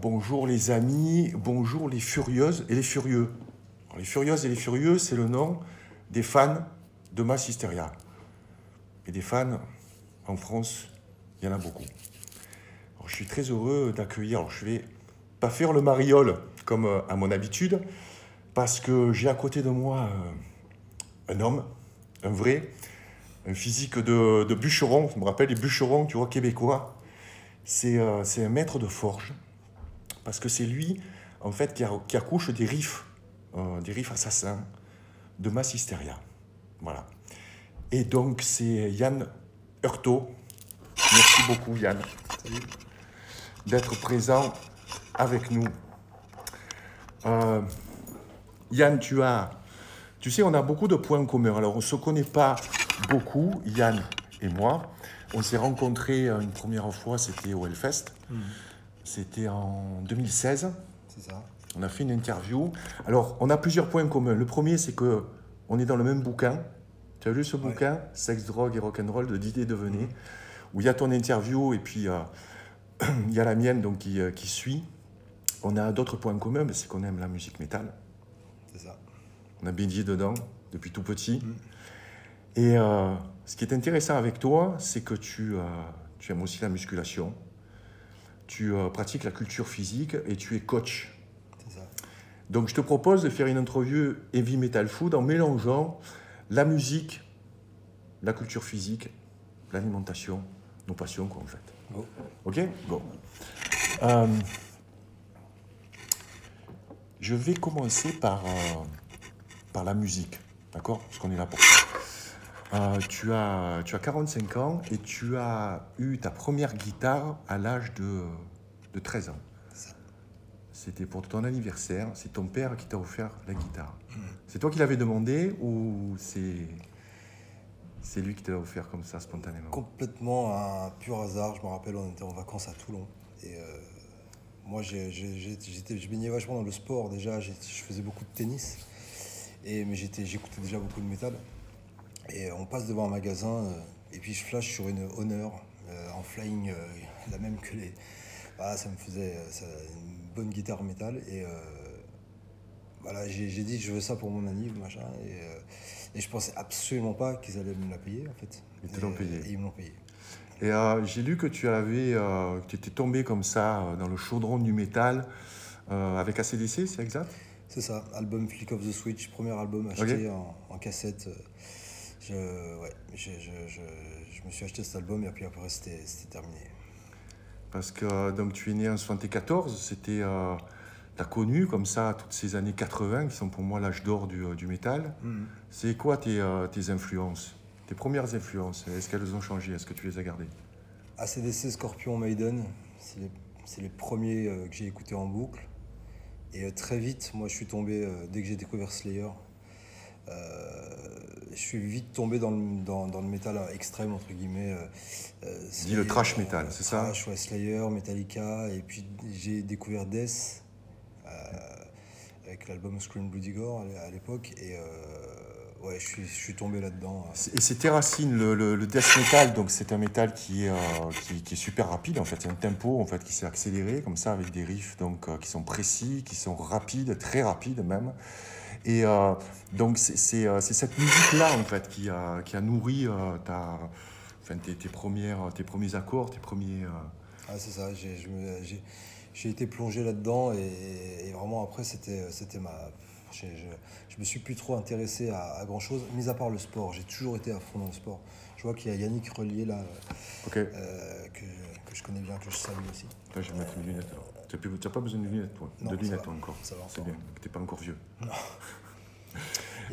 Bonjour les amis, bonjour les furieuses et les furieux. Alors, les furieuses et les furieux, c'est le nom des fans de Mass Hysteria. Et des fans, en France, il y en a beaucoup. Alors, je suis très heureux d'accueillir, alors je vais pas faire le mariole comme à mon habitude, parce que j'ai à côté de moi un homme, un vrai, un physique de bûcheron. Je me rappelle les bûcherons, tu vois, québécois. C'est un maître de forge, parce que c'est lui, en fait, qui accouche des riffs assassins de Mass Hysteria. Voilà. Et donc, c'est Yann Heurtaud. Merci beaucoup, Yann, d'être présent avec nous. Yann, tu sais, on a beaucoup de points communs. Alors, on ne se connaît pas beaucoup, Yann et moi. On s'est rencontrés une première fois, c'était au Hellfest. C'était en 2016. C'est ça. On a fait une interview. Alors, on a plusieurs points communs. Le premier, c'est qu'on est dans le même bouquin. Tu as lu ce bouquin, Sexe, drogue et rock'n'roll de Didier Devenay, où il y a ton interview et puis il y a la mienne donc, qui suit. On a d'autres points communs, mais c'est qu'on aime la musique métal. C'est ça. On a baigné dedans depuis tout petit. Et ce qui est intéressant avec toi, c'est que tu aimes aussi la musculation. Tu pratiques la culture physique et tu es coach. C'est ça. Donc je te propose de faire une interview Heavy Metal Food en mélangeant la musique, la culture physique, l'alimentation, nos passions quoi en fait. Go. Ok? Go. Je vais commencer par la musique, d'accord? Parce qu'on est là pour ça. Tu as 45 ans et tu as eu ta première guitare à l'âge de 13 ans. C'était pour ton anniversaire, c'est ton père qui t'a offert la guitare. C'est toi qui l'avais demandé ou c'est lui qui te l'a offert comme ça spontanément? Complètement un pur hasard. Je me rappelle, on était en vacances à Toulon. Et moi, je baignais vachement dans le sport déjà. Je faisais beaucoup de tennis. Mais j'écoutais déjà beaucoup de métal. Et on passe devant un magasin. Et puis je flash sur une Honor en flying, la même que les. Voilà, ça me faisait une bonne guitare métal. Et voilà, j'ai dit je veux ça pour mon anniv, machin. Et je pensais absolument pas qu'ils allaient me la payer en fait. Ils te l'ont payé. Et ils me l'ont payé. Et j'ai lu que que tu étais tombé comme ça dans le chaudron du métal avec AC/DC, c'est exact? C'est ça, album Flick of the Switch, premier album acheté en cassette. Je me suis acheté cet album et puis après c'était terminé. Parce que donc tu es né en 74, c'était t'as connu comme ça toutes ces années 80 qui sont pour moi l'âge d'or du métal. C'est quoi tes influences, tes premières influences? Est-ce qu'elles ont changé? Est-ce que tu les as gardées? AC/DC, Scorpion, Maiden, c'est les premiers que j'ai écoutés en boucle. Et très vite, moi je suis tombé, dès que j'ai découvert Slayer, je suis vite tombé dans le métal extrême, entre guillemets. Dis le trash metal, c'est ça? Trash, ouais, Slayer, Metallica, et puis j'ai découvert Death, avec l'album Scream Bloody Gore à l'époque, et ouais, je suis tombé là-dedans. Et c'est tes racines, le death metal, donc c'est un métal qui est super rapide en fait, c'est un tempo en fait qui s'est accéléré comme ça avec des riffs donc qui sont précis, qui sont rapides, très rapides même. Et donc c'est cette musique-là en fait qui a nourri tes premiers accords, tes premiers. Ah, c'est ça, j'ai été plongé là-dedans et vraiment après c'était ma. Je me suis plus trop intéressé à grand chose, mis à part le sport. J'ai toujours été à fond dans le sport. Je vois qu'il y a Yannick Relier là, que je connais bien, que je salue aussi. Là, je vais mettre une lunette. Tu n'as pas besoin de lunettes, toi. Non, de lunettes ça va, encore. ça va C'est encore. bien, tu n'es pas encore vieux. Non.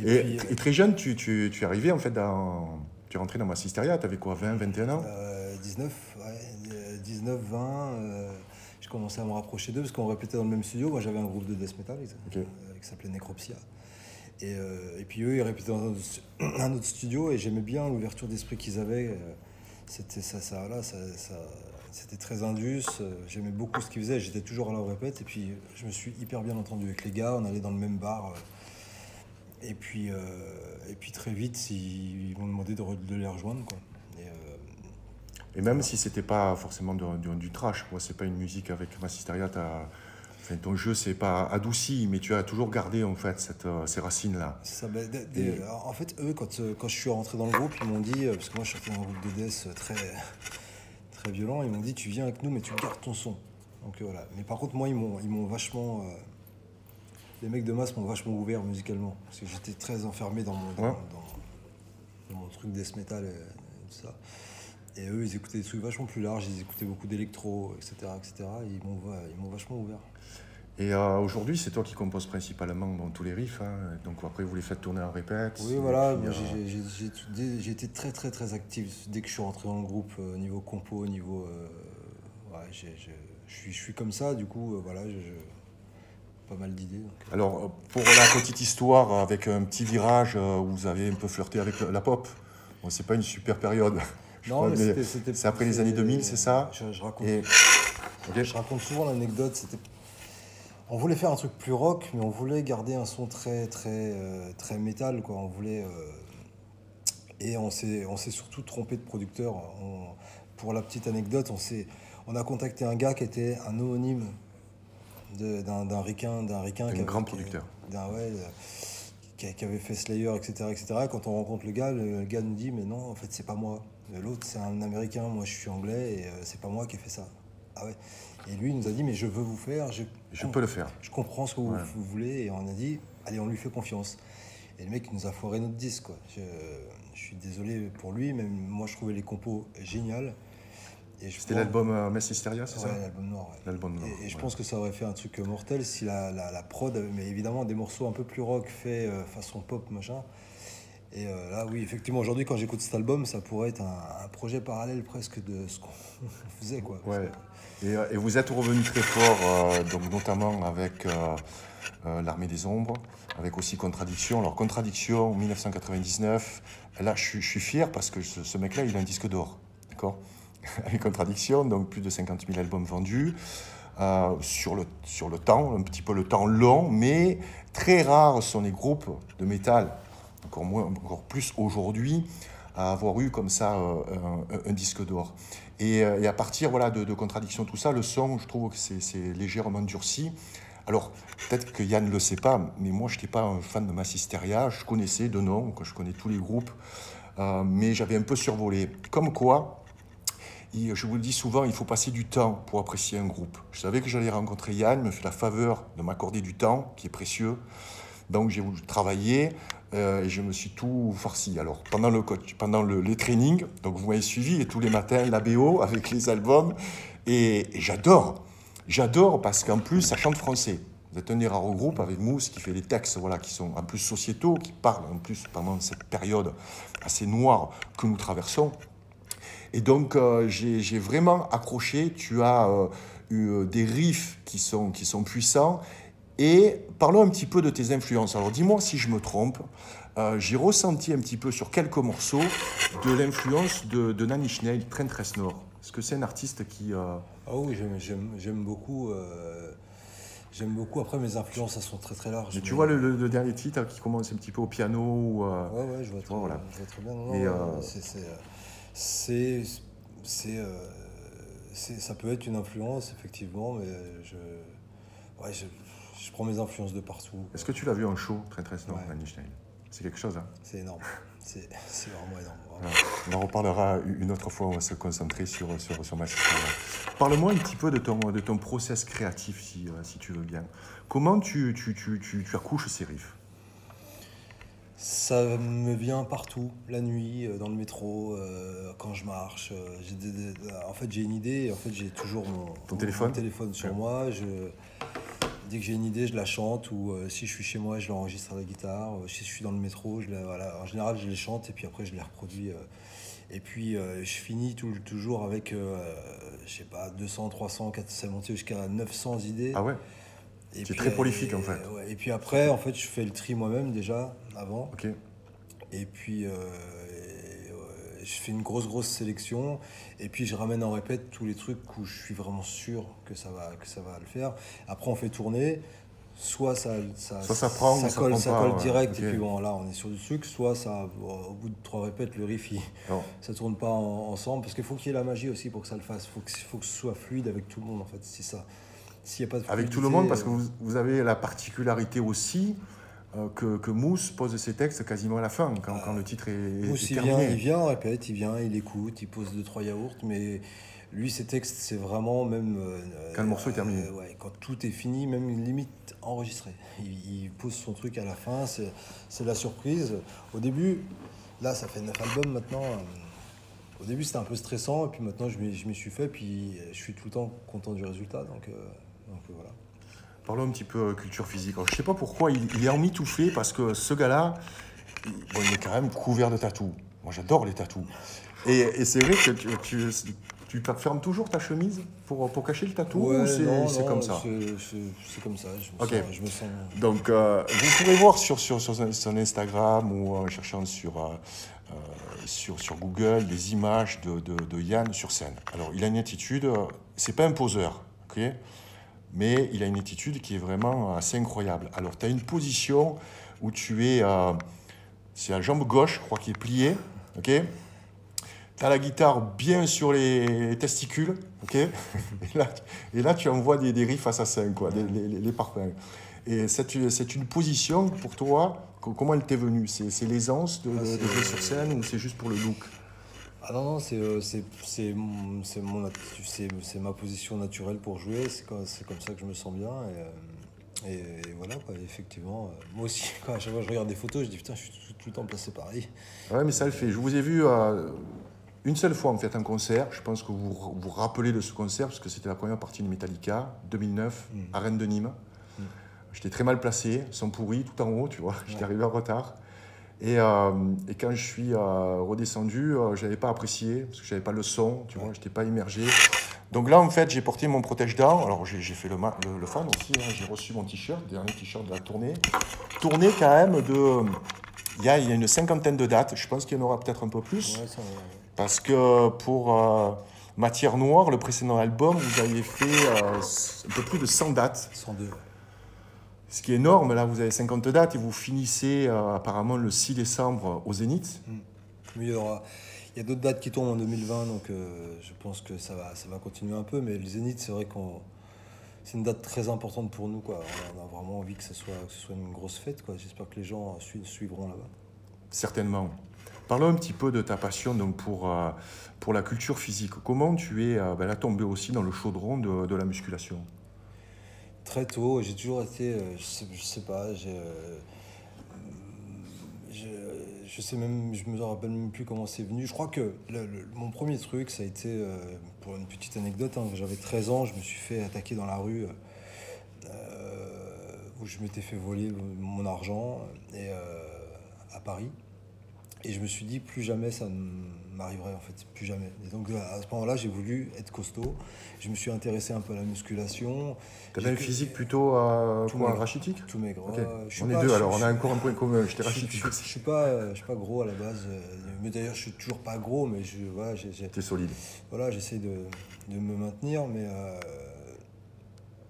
Et très jeune, tu es arrivé en fait tu es rentré dans Mass Hysteria, tu avais quoi, 20, 21 ans? 19, ouais, 19, 20. Je commençais à me rapprocher d'eux parce qu'on répétait dans le même studio. Moi j'avais un groupe de death metal qui s'appelait Necropsia. Et puis eux ils répétaient dans un autre studio et j'aimais bien l'ouverture d'esprit qu'ils avaient. C'était c'était très indus. J'aimais beaucoup ce qu'ils faisaient. J'étais toujours à la répète et puis je me suis hyper bien entendu avec les gars. On allait dans le même bar. Et puis très vite, ils m'ont demandé de les rejoindre, quoi. Et même si c'était pas forcément du trash, quoi, c'est pas une musique avec Massisteria, enfin, ton jeu c'est pas adouci, mais tu as toujours gardé en fait ces racines-là. Ça, en fait, eux, quand je suis rentré dans le groupe, ils m'ont dit, parce que moi je suis rentré dans un groupe de death très violent, ils m'ont dit tu viens avec nous mais tu gardes ton son. Donc voilà. Mais par contre moi ils m'ont vachement... les mecs de masse m'ont vachement ouvert musicalement. Parce que j'étais très enfermé dans mon truc death metal et tout ça. Et eux ils écoutaient des trucs vachement plus larges, ils écoutaient beaucoup d'électro, etc. Et ils m'ont vachement ouvert. Et aujourd'hui, c'est toi qui composes principalement dans tous les riffs, hein. Donc après vous les faites tourner en répète. Oui, voilà, j'ai été très actif dès que je suis rentré dans le groupe, niveau compo, niveau... ouais, je suis comme ça, du coup, voilà, pas mal d'idées. Alors, pour la petite histoire, avec un petit virage où vous avez un peu flirté avec la pop, bon, c'est pas une super période. Non, mais c'est après les années 2000, c'est ça? Je raconte, Et, okay. Je raconte souvent l'anecdote, on voulait faire un truc plus rock, mais on voulait garder un son très métal, quoi. On voulait... Et on s'est surtout trompé de producteur. Pour la petite anecdote, on a contacté un gars qui était un homonyme d'un ricain Un grand producteur. Qui avait fait Slayer, etc. Quand on rencontre le gars nous dit mais non, en fait c'est pas moi. L'autre c'est un américain, moi je suis anglais et c'est pas moi qui ai fait ça. Ah ouais. Et lui il nous a dit mais je veux vous faire, je peux le faire. Je comprends ce que vous voulez et on a dit allez on lui fait confiance. Et le mec il nous a foiré notre disque quoi. Je suis désolé pour lui, mais moi je trouvais les compos géniales. C'était l'album Massisteria, c'est ça? Ouais, l'album noir. Ouais. L'album noir. Et je pense que ça aurait fait un truc mortel si la prod, mais évidemment des morceaux un peu plus rock faits façon pop, machin. Et là, oui, effectivement, aujourd'hui, quand j'écoute cet album, ça pourrait être un projet parallèle presque de ce qu'on faisait, quoi. Ouais. Et vous êtes revenu très fort, donc notamment avec l'Armée des Ombres, avec aussi Contradiction. Alors, Contradiction, 1999, là, je suis fier parce que ce mec-là, il a un disque d'or, d'accord? Avec Contradiction, donc plus de 50 000 albums vendus, sur le temps, un petit peu le temps long, mais très rares sont les groupes de métal, encore plus aujourd'hui, à avoir eu comme ça un disque d'or. Et à partir de Contradiction, tout ça, le son, je trouve que c'est légèrement durci. Alors, peut-être que Yann ne le sait pas, mais moi, je n'étais pas un fan de Massisteria, je connaissais de nom, je connais tous les groupes, mais j'avais un peu survolé. Comme quoi, je vous le dis souvent, il faut passer du temps pour apprécier un groupe. Je savais que j'allais rencontrer Yann, il me fait la faveur de m'accorder du temps, qui est précieux. Donc j'ai voulu travailler et je me suis tout farci. Alors pendant les trainings, donc vous m'avez suivi, et tous les matins, la BO avec les albums. Et j'adore parce qu'en plus, ça chante français. Vous êtes un des rares groupes avec Mousse qui fait des textes qui sont en plus sociétaux, qui parlent en plus pendant cette période assez noire que nous traversons. Et donc, j'ai vraiment accroché. Tu as eu des riffs qui sont puissants. Et parlons un petit peu de tes influences. Alors, dis-moi si je me trompe. J'ai ressenti un petit peu sur quelques morceaux de l'influence de Nine Inch Nails, Trent Reznor. Est-ce que c'est un artiste qui... Ah oui, j'aime beaucoup. J'aime beaucoup. Après, mes influences, elles sont très larges. Mais tu vois le dernier titre qui commence un petit peu au piano ou, ouais, je vois très bien. Ça peut être une influence, effectivement, mais je prends mes influences de partout. Est-ce que tu l'as vu en show, Trent Reznor, Nine Inch Nails? C'est quelque chose, hein? C'est énorme. C'est vraiment énorme. Vraiment. Ouais. On en reparlera une autre fois, on va se concentrer sur ma situation. Parle-moi un petit peu de ton process créatif, si tu veux bien. Comment tu accouches ces riffs? Ça me vient partout, la nuit, dans le métro, quand je marche. En fait, j'ai une idée. En fait, j'ai toujours mon téléphone sur moi. Dès que j'ai une idée, je la chante. Ou si je suis chez moi, je l'enregistre à la guitare. Si je suis dans le métro, en général, je les chante et puis après, je les reproduis. Et puis, je finis toujours avec, je sais pas, 200, 300, 400, monté jusqu'à 900 idées. Ah ouais? C'est très prolifique, en fait. Ouais, et puis après, en fait, je fais le tri moi-même déjà, avant. Ok. Et puis, je fais une grosse sélection. Et puis, je ramène en répète tous les trucs où je suis vraiment sûr que ça va le faire. Après, on fait tourner. soit Soit ça prend, ou ça prend ça pas, colle ouais. direct, Ok. et puis bon, là, on est sur du sucre, soit ça, au bout de 3 répètes, le riff, Alors, ça tourne pas ensemble, parce qu'il faut qu'il y ait la magie aussi pour que ça le fasse. Faut que ce soit fluide avec tout le monde, en fait, c'est ça. S'il n'y a pas de avec tout fluidité, le monde, parce que vous avez la particularité aussi que Mousse pose ses textes quasiment à la fin, quand le titre est Mousse, terminé. il vient, on répète, il vient, il écoute, il pose 2-3 yaourts, mais lui, ses textes, c'est vraiment même... Quand le morceau est terminé. Ouais, quand tout est fini, même limite enregistré. Il pose son truc à la fin, c'est la surprise. Au début, là, ça fait 9 albums maintenant. Au début, c'était un peu stressant, et puis maintenant, je m'y suis fait, puis je suis tout le temps content du résultat, donc voilà. Parlons un petit peu culture physique. Alors, je ne sais pas pourquoi il est emmitouflé, parce que ce gars-là, il est quand même couvert de tatous. Moi, j'adore les tatous. Et c'est vrai que tu fermes toujours ta chemise pour cacher le tatou, ou c'est comme ça? C'est comme ça, Ok. je me sens... Donc, vous pourrez voir sur son Instagram, ou en cherchant sur Google des images de Yann sur scène. Alors, il a une attitude, c'est pas un poseur, ok, mais il a une attitude qui est vraiment assez incroyable. Alors, tu as une position où tu es, c'est la jambe gauche, je crois, qui est pliée, ok. Tu as la guitare bien sur les testicules, ok. Et là, tu envoies des riffs assassins, quoi, les parpaings. Et c'est une position pour toi, comment elle t'est venue? C'est l'aisance de jouer sur scène, ou c'est juste pour le look? Ah non, c'est ma position naturelle pour jouer, c'est comme ça que je me sens bien, et voilà, quoi, effectivement. Moi aussi, quand à chaque fois que je regarde des photos, je dis putain, je suis tout le temps placé pareil. Ouais, mais ça le fait. Je vous ai vu une seule fois en fait un concert. Je pense que vous vous rappelez de ce concert, parce que c'était la première partie de Metallica, 2009, à Rennes de Nîmes. J'étais très mal placé, sans pourri, tout en haut, tu vois. J'étais arrivé en retard. Et quand je suis redescendu, je n'avais pas apprécié, parce que je n'avais pas le son, tu vois, je n'étais pas immergé. Donc là, en fait, j'ai porté mon protège-dents. Alors, j'ai fait le fan aussi, hein. J'ai reçu mon t-shirt, dernier t-shirt de la tournée. Tournée quand même de... Il y a une 50aine de dates, je pense qu'il y en aura peut-être un peu plus. Ouais, ça, Parce que pour Matière Noire, le précédent album, vous aviez fait un peu plus de 100 dates. 102. Ce qui est énorme, là vous avez 50 dates et vous finissez apparemment le 6 décembre au Zénith. Mais il y a d'autres dates qui tombent en 2020, donc je pense que ça va continuer un peu, mais le Zénith, c'est vrai c'est une date très importante pour nous, quoi. On a vraiment envie que ce soit une grosse fête, quoi. J'espère que les gens suivront là-bas. Certainement. Parlons un petit peu de ta passion donc, pour la culture physique. Comment tu es là, tombé aussi dans le chaudron de la musculation? Très tôt, j'ai toujours été, je sais pas, je sais même, je me rappelle même plus comment c'est venu. Je crois que mon premier truc, ça a été, pour une petite anecdote, hein, j'avais 13 ans, je me suis fait attaquer dans la rue, où je m'étais fait voler mon argent, et à Paris. Et je me suis dit, plus jamais ça m'arriverait, en fait, plus jamais. Et donc à ce moment-là, j'ai voulu être costaud. Je me suis intéressé un peu à la musculation. Tu avais un physique plutôt maigre. rachitique? Tout maigre. Ok. Je suis On est pas- deux je- alors, on je- a encore un point commun. J'étais Je rachitique ne aussi. suis pas gros à la base, mais d'ailleurs je suis toujours pas gros, mais voilà, T'es solide. voilà, j'essaie de me maintenir, mais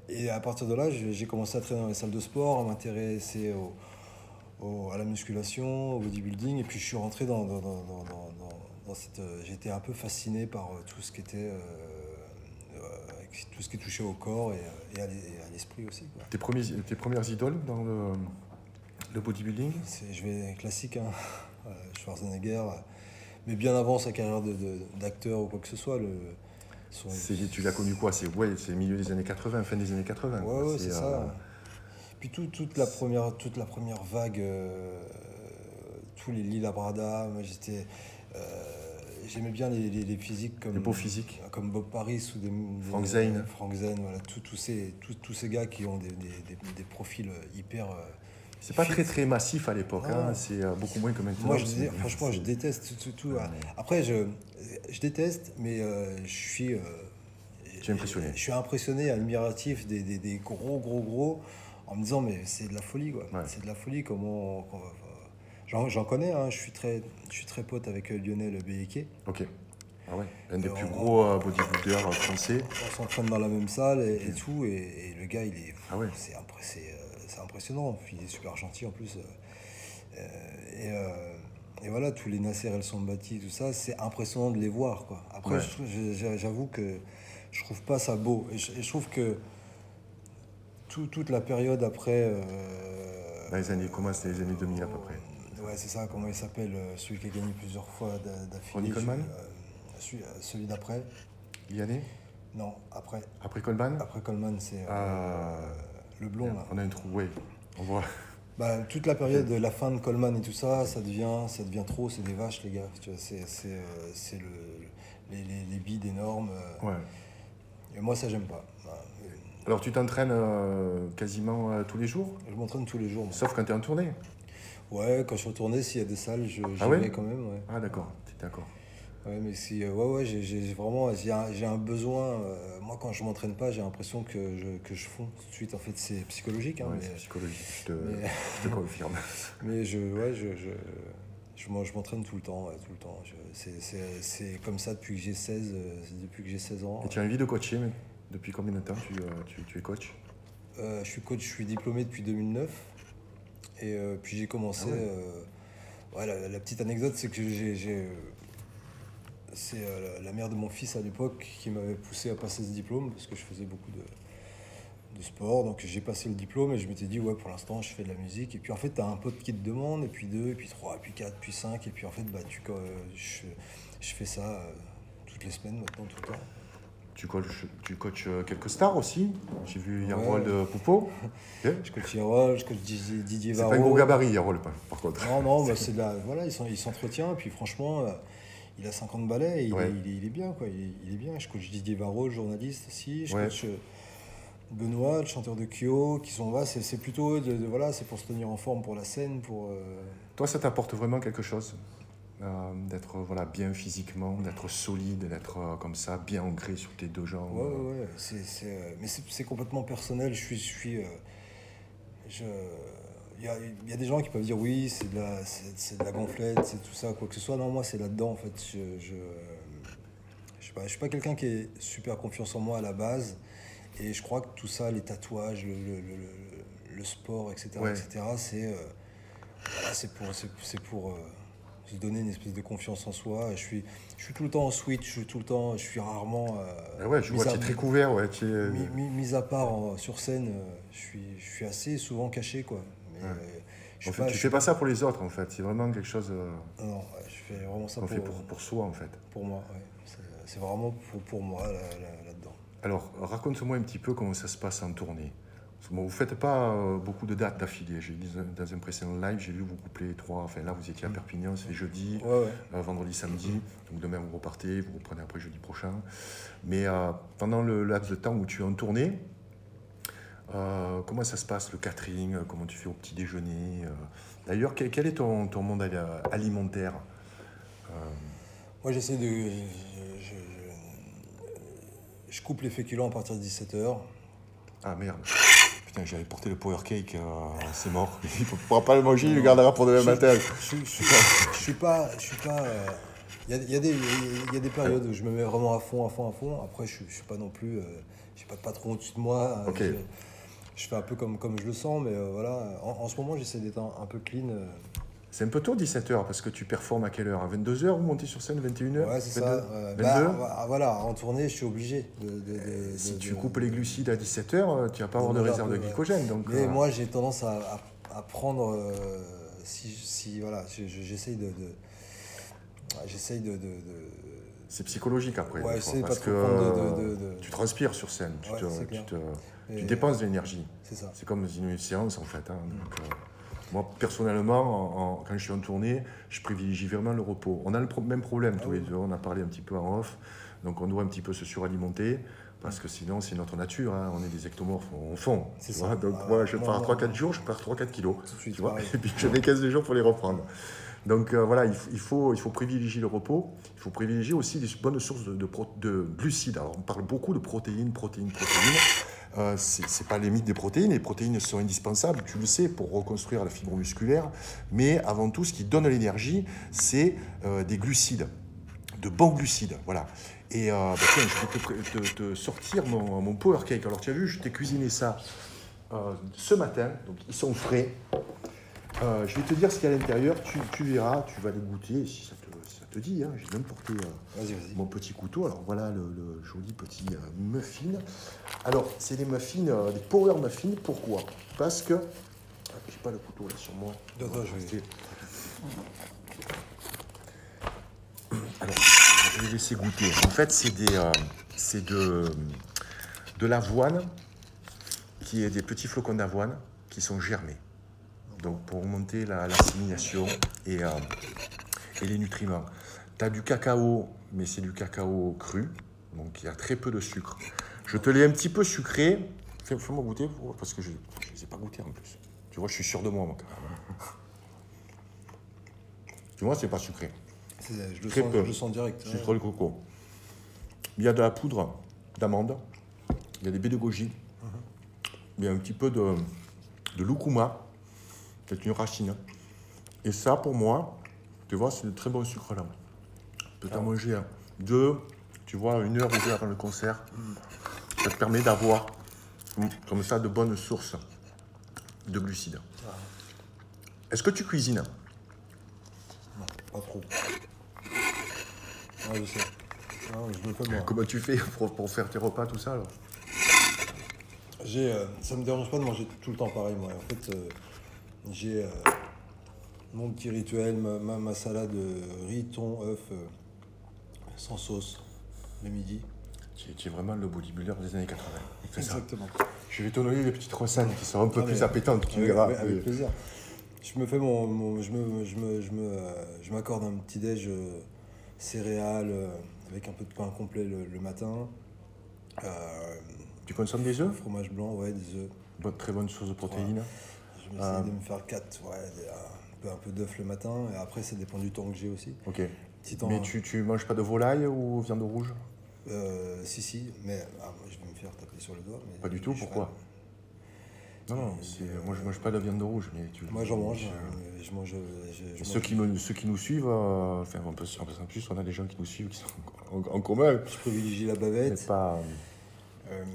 et à partir de là, j'ai commencé à traîner dans les salles de sport, à m'intéresser à la musculation, au bodybuilding, et puis je suis rentré dans cette... J'étais un peu fasciné par tout ce qui était... tout ce qui touchait au corps et à l'esprit aussi, quoi. Tes premières idoles dans le bodybuilding? Je vais classique, hein. Schwarzenegger, mais bien avant sa carrière d'acteur ou quoi que ce soit. Tu l'as connu quoi? C'est milieu des années 80, fin des années 80. quoi. Ouais, c'est ça. Puis toute la première vague, tous les Lila Brada, moi j'aimais bien les physiques comme Les beaux physiques. comme Bob Paris ou Frank Zane. Frank Zane, voilà, tous ces gars qui ont des profils hyper. C'est pas très massif à l'époque, Non. hein. C'est beaucoup moins que maintenant. Moi, franchement, je déteste tout. Après, je déteste, mais je suis. Tu es impressionné. Je suis impressionné, admiratif des gros, en me disant, mais c'est de la folie, quoi. Ouais. C'est de la folie, j'en connais, hein. Je suis très pote avec Lionel Béhéquet. Ok. Ah ouais. Un des plus gros bodybuilders français. On s'entraîne dans la même salle et tout, et le gars, il est. Ah ouais. c'est impressionnant. Puis il est super gentil en plus. Et voilà, tous les Nasser El Sonbati, tout ça, c'est impressionnant de les voir, quoi. Après, j'avoue que je trouve pas ça beau. Et je trouve que toute la période après... Dans les années, comment c'était les années 2000 à peu près? Ouais, c'est ça, comment il s'appelle, celui qui a gagné plusieurs fois d'affilée. Ronnie Coleman? Celui d'après. Yanné? Non, après. Après Coleman? Après Coleman, c'est le blond, là. On a un trou, oui. On voit. Bah, toute la période de la fin de Coleman et tout ça, ça devient trop, c'est des vaches, les gars. Tu vois, c'est les bides énormes. Ouais. Et moi, ça, j'aime pas. Alors, tu t'entraînes quasiment tous les jours? Je m'entraîne tous les jours. Moi. Sauf quand tu es en tournée? Ouais, quand je suis en tournée, s'il y a des salles, j'y vais quand même. Ouais. Ah, d'accord, tu es d'accord. Ouais, mais si, j'ai vraiment j'ai un besoin. Moi, quand je m'entraîne pas, j'ai l'impression que je fonds tout de suite. En fait, c'est psychologique. Hein, Ouais, mais, c'est psychologique, je te confirme. Mais je m'entraîne tout le temps. Ouais, tout le temps. C'est comme ça depuis que j'ai 16 ans. Et tu as envie de coacher, mais depuis combien de temps tu es coach? Je suis coach, je suis diplômé depuis 2009. Et puis j'ai commencé. La petite anecdote, c'est que c'est la mère de mon fils à l'époque qui m'avait poussé à passer ce diplôme parce que je faisais beaucoup de sport. Donc j'ai passé le diplôme et je m'étais dit, ouais, pour l'instant, je fais de la musique. Et puis en fait, tu as un pote qui te demande, et puis 2, et puis 3, et puis 4, puis 5. Et puis en fait, je fais ça toutes les semaines maintenant, tout le temps. Tu coaches quelques stars aussi. J'ai vu Yarol de Poupeau. Okay. Je coach Yarol, je coach Didier Varro. C'est pas un gros gabarit, Yarol, par contre. Non, bah, c'est de la... Voilà, il s'entretient. Puis franchement, il a 50 balais et il est bien, quoi. Il est bien. Je coach Didier Varro, le journaliste aussi. Je coach Benoît, le chanteur de Kyo, qui sont là. C'est plutôt, voilà, c'est pour se tenir en forme pour la scène. Toi, ça t'apporte vraiment quelque chose d'être bien physiquement, d'être solide, d'être comme ça, bien ancré sur tes deux jambes. Ouais. Mais c'est complètement personnel. Il y a des gens qui peuvent dire oui, c'est de la gonflette, c'est tout ça, quoi que ce soit. Non, moi, c'est là-dedans, en fait. Je suis pas quelqu'un qui est super confiance en moi à la base. Et je crois que tout ça, les tatouages, le sport, etc., c'est pour se donner une espèce de confiance en soi. Je suis tout le temps en switch, je suis rarement... je vois, tu es très couvert. Ouais, mis à part sur scène, je suis assez souvent caché, quoi. Mais, tu fais pas ça pour les autres, en fait. C'est vraiment quelque chose... Non, je fais vraiment ça pour soi, en fait. Pour moi, ouais. C'est vraiment pour moi, là-dedans. Alors, raconte-moi un petit peu comment ça se passe en tournée. Bon, vous ne faites pas beaucoup de dates d'affilée. J'ai dit dans un précédent live, j'ai vu vous coupler 3. Enfin, là, vous étiez à Perpignan, c'est jeudi, vendredi, samedi. Donc demain, vous repartez, vous reprenez après jeudi prochain. Mais pendant le laps de temps où tu es en tournée, comment ça se passe, le catering? Comment tu fais au petit déjeuner? D'ailleurs, quel est ton monde alimentaire? Moi, j'essaie de... Je coupe les féculents à partir de 17h. Ah, merde. Putain, j'avais porté le power cake, c'est mort. Il ne pourra pas le manger, il le gardera pour demain matin. Je suis pas... Il y a des périodes où je me mets vraiment à fond. Après, je suis pas non plus... j'ai pas de patron au-dessus de moi. Okay. Je fais un peu comme je le sens, mais voilà. En ce moment, j'essaie d'être un peu clean. C'est un peu tôt, 17h, parce que tu performes à quelle heure? À 22h, vous montez sur scène, 21h? Ouais, c'est 22, ça. Voilà, en tournée, je suis obligé si tu coupes les glucides à 17h, tu vas pas avoir de réserve de glycogène. Donc, mais moi, j'ai tendance à prendre... voilà, j'essaye de... C'est psychologique après, ouais, parce que tu transpires sur scène, tu dépenses de l'énergie. C'est ça. C'est comme une séance en fait. Donc, moi, personnellement, quand je suis en tournée, je privilégie vraiment le repos. On a le même problème tous les deux, on a parlé un petit peu en off, donc on doit un petit peu se suralimenter, parce que sinon, c'est notre nature, on est des ectomorphes, on fond. C'est ça. Donc moi, je pars 3-4 jours, je perds 3-4 kilos, tu vois, et puis je mets 15 jours pour les reprendre. Donc voilà, il faut privilégier le repos, il faut privilégier aussi des bonnes sources de glucides. Alors on parle beaucoup de protéines. C'est pas les mythes des protéines, les protéines sont indispensables, tu le sais, pour reconstruire la fibre musculaire, mais avant tout, ce qui donne l'énergie, c'est des glucides, de bons glucides, voilà. Et tiens, je vais te sortir mon power cake. Alors tu as vu, je t'ai cuisiné ça ce matin, donc ils sont frais. Je vais te dire ce qu'il y a à l'intérieur, tu verras, tu vas les goûter si ça te dit. Hein. J'ai même porté mon petit couteau. Alors voilà le joli petit muffin. Alors c'est des muffins, des power muffins. Pourquoi? Parce que j'ai pas le couteau là sur moi. Attends, je vais. Alors je vais laisser goûter. En fait c'est de l'avoine, qui est des petits flocons d'avoine qui sont germés. Donc pour augmenter l'assimilation et les nutriments. Tu as du cacao, mais c'est du cacao cru, donc il y a très peu de sucre. Je te l'ai un petit peu sucré. Fais-moi goûter, parce que je ne les ai pas goûtés en plus. Tu vois, je suis sûr de moi, quand même. Tu vois, c'est pas sucré. Je le sens direct. Sucre de coco. Il y a de la poudre d'amande, il y a des baies de goji, il y a un petit peu de loukouma. C'est une racine. Et ça, pour moi, tu vois, c'est de très bon sucre là. Tu peux t'en manger deux, tu vois, 1 heure ou 2 avant le concert. Ça te permet d'avoir, comme ça, de bonnes sources de glucides. Est-ce que tu cuisines? Non, pas trop. Ouais, je sais. Non, je le fais moi. Comment tu fais pour faire tes repas, tout ça alors? Ça me dérange pas de manger tout le temps pareil, moi. En fait, j'ai mon petit rituel, ma salade riz, thon, œuf, sans sauce, le midi. Tu es vraiment le bodybuilder des années 80. Exactement. Je vais te donner des petites recettes qui sont un peu plus appétantes, tu verras. Avec plaisir. Je me fais je m'accorde un petit déj céréales avec un peu de pain complet le matin. Tu consommes des œufs? Fromage blanc, ouais, des œufs. Très bonne source de protéines. Ouais. Je vais essayer de me faire 4, un peu d'œufs le matin. Et après, ça dépend du temps que j'ai aussi. Ok. Temps, mais tu manges pas de volaille ou viande rouge? Si, mais moi, je vais me faire taper sur le doigt. Mais pas du tout, pourquoi? Non, moi je mange pas de viande rouge. Mais moi j'en mange. Ceux qui nous suivent, enfin un peu en plus, on a des gens qui nous suivent qui sont en commun. Je privilégie la bavette. Pas,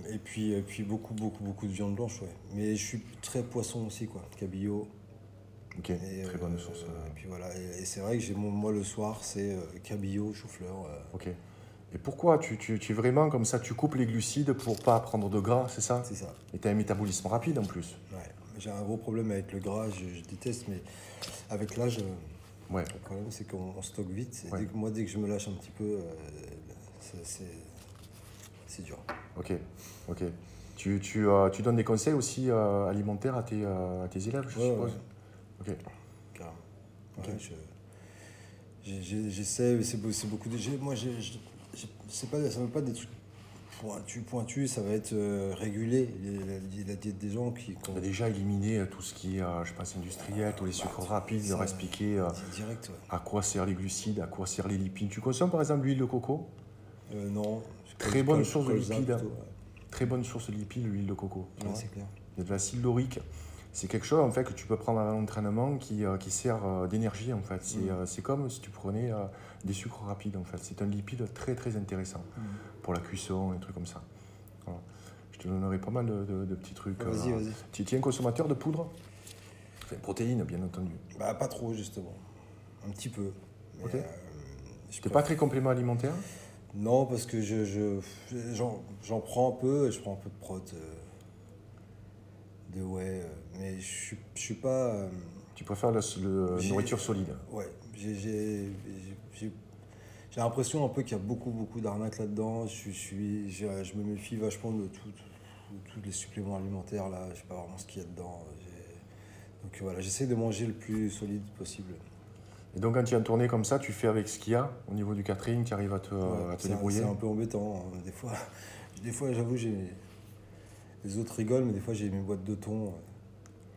et puis beaucoup de viande blanche, ouais. Mais je suis très poisson aussi, quoi. Cabillaud. Ok, très bonne source. Et puis voilà, et c'est vrai que moi le soir, c'est cabillaud, chou-fleur. Ok. Et pourquoi tu vraiment comme ça, tu coupes les glucides pour pas prendre de gras, c'est ça? C'est ça. Et tu as un métabolisme rapide en plus. Ouais, j'ai un gros problème avec le gras, je déteste, mais avec l'âge, le problème c'est qu'on stocke vite. Et dès que je me lâche un petit peu, c'est dur. Ok. Tu donnes des conseils aussi alimentaires à tes élèves, je suppose? Ouais. Ok. Carrément. Okay. Ouais, j'essaie, c'est beaucoup de... Moi, ça ne veut pas des trucs pointus, ça va être régulé, la diète des gens qui... On a déjà éliminé tout ce qui est, je pense, industriel, tous les sucres rapides, leur expliquer direct, à quoi servent les glucides, à quoi servent les lipides. Tu consommes par exemple l'huile de coco? Non. Très bonne source de lipides. Très bonne source de lipides, l'huile de coco. Ouais, c'est clair. Il y a de l'acide laurique. C'est quelque chose en fait que tu peux prendre à l'entraînement qui sert d'énergie en fait. C'est comme si tu prenais des sucres rapides en fait. C'est un lipide très très intéressant pour la cuisson, un truc comme ça. Voilà. Je te donnerai pas mal de petits trucs. Vas-y. Tu es un consommateur de poudre? Enfin, protéines bien entendu. Bah pas trop justement. Un petit peu. Ok. Tu n'es pas très complément alimentaire? Non, parce que j'en prends un peu et je prends un peu de prot. Mais je suis pas... Tu préfères la nourriture solide? Ouais, j'ai l'impression un peu qu'il y a beaucoup d'arnaques là-dedans. Je me méfie vachement de tous les suppléments alimentaires, là. Je sais pas vraiment ce qu'il y a dedans. Donc voilà, j'essaie de manger le plus solide possible. Et donc quand tu as tourné comme ça, tu fais avec ce qu'il y a au niveau du catering, tu arrives à te débrouiller? C'est un peu embêtant. Hein. Des fois j'avoue, les autres rigolent, mais des fois j'ai mes boîtes de thon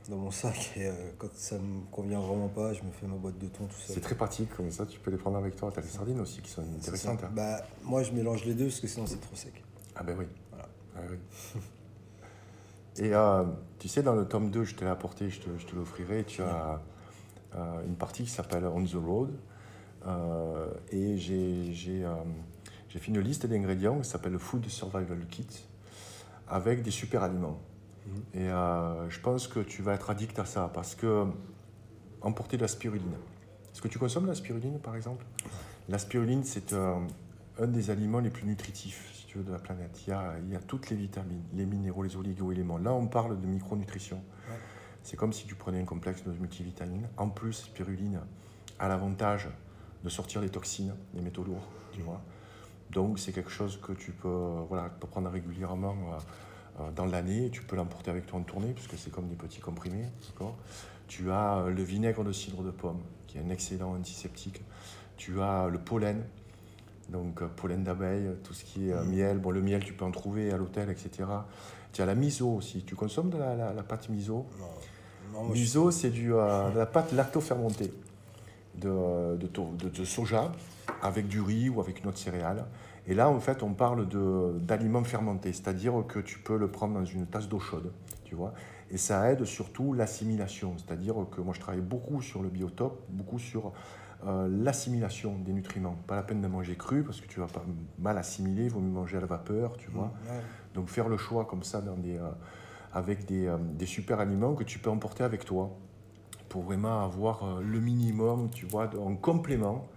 dans mon sac et quand ça me convient vraiment pas, je me fais ma boîte de thon tout seul. C'est très pratique, comme ça tu peux les prendre avec toi. Tu as les sardines aussi qui sont intéressantes. Hein. Bah, moi je mélange les deux parce que sinon c'est trop sec. Ah ben oui. Voilà. Ah, oui. Et tu sais, dans le tome 2, je te l'ai apporté, je te l'offrirai, tu as une partie qui s'appelle On the Road. Et j'ai fait une liste d'ingrédients qui s'appelle le Food Survival Kit avec des super aliments. Et je pense que tu vas être addict à ça parce que emporter de la spiruline. Est-ce que tu consommes de la spiruline, par exemple? La spiruline, c'est un des aliments les plus nutritifs, si tu veux, de la planète. Il y a toutes les vitamines, les minéraux, les oligo-éléments. Là, on parle de micronutrition. Ouais. C'est comme si tu prenais un complexe de multivitamines. En plus, spiruline a l'avantage de sortir les toxines, les métaux lourds, tu vois. Donc, c'est quelque chose que tu peux prendre régulièrement dans l'année. Tu peux l'emporter avec toi en tournée, puisque c'est comme des petits comprimés. Tu as le vinaigre de cidre de pomme, qui est un excellent antiseptique. Tu as le pollen, donc pollen d'abeille, tout ce qui est miel. Bon, le miel, tu peux en trouver à l'hôtel, etc. Tu as la miso aussi. Tu consommes de la pâte miso? Non, moi, Miso, c'est de la pâte lacto-fermentée de soja avec du riz ou avec une autre céréale. Et là, en fait, on parle d'aliments fermentés, c'est-à-dire que tu peux le prendre dans une tasse d'eau chaude, tu vois. Et ça aide surtout l'assimilation, c'est-à-dire que moi, je travaille beaucoup sur le biotope, beaucoup sur l'assimilation des nutriments. Pas la peine de manger cru parce que tu vas pas mal assimiler, il vaut mieux manger à la vapeur, tu vois. Ouais. Donc faire le choix comme ça avec des super aliments que tu peux emporter avec toi pour vraiment avoir le minimum, tu vois, en complément,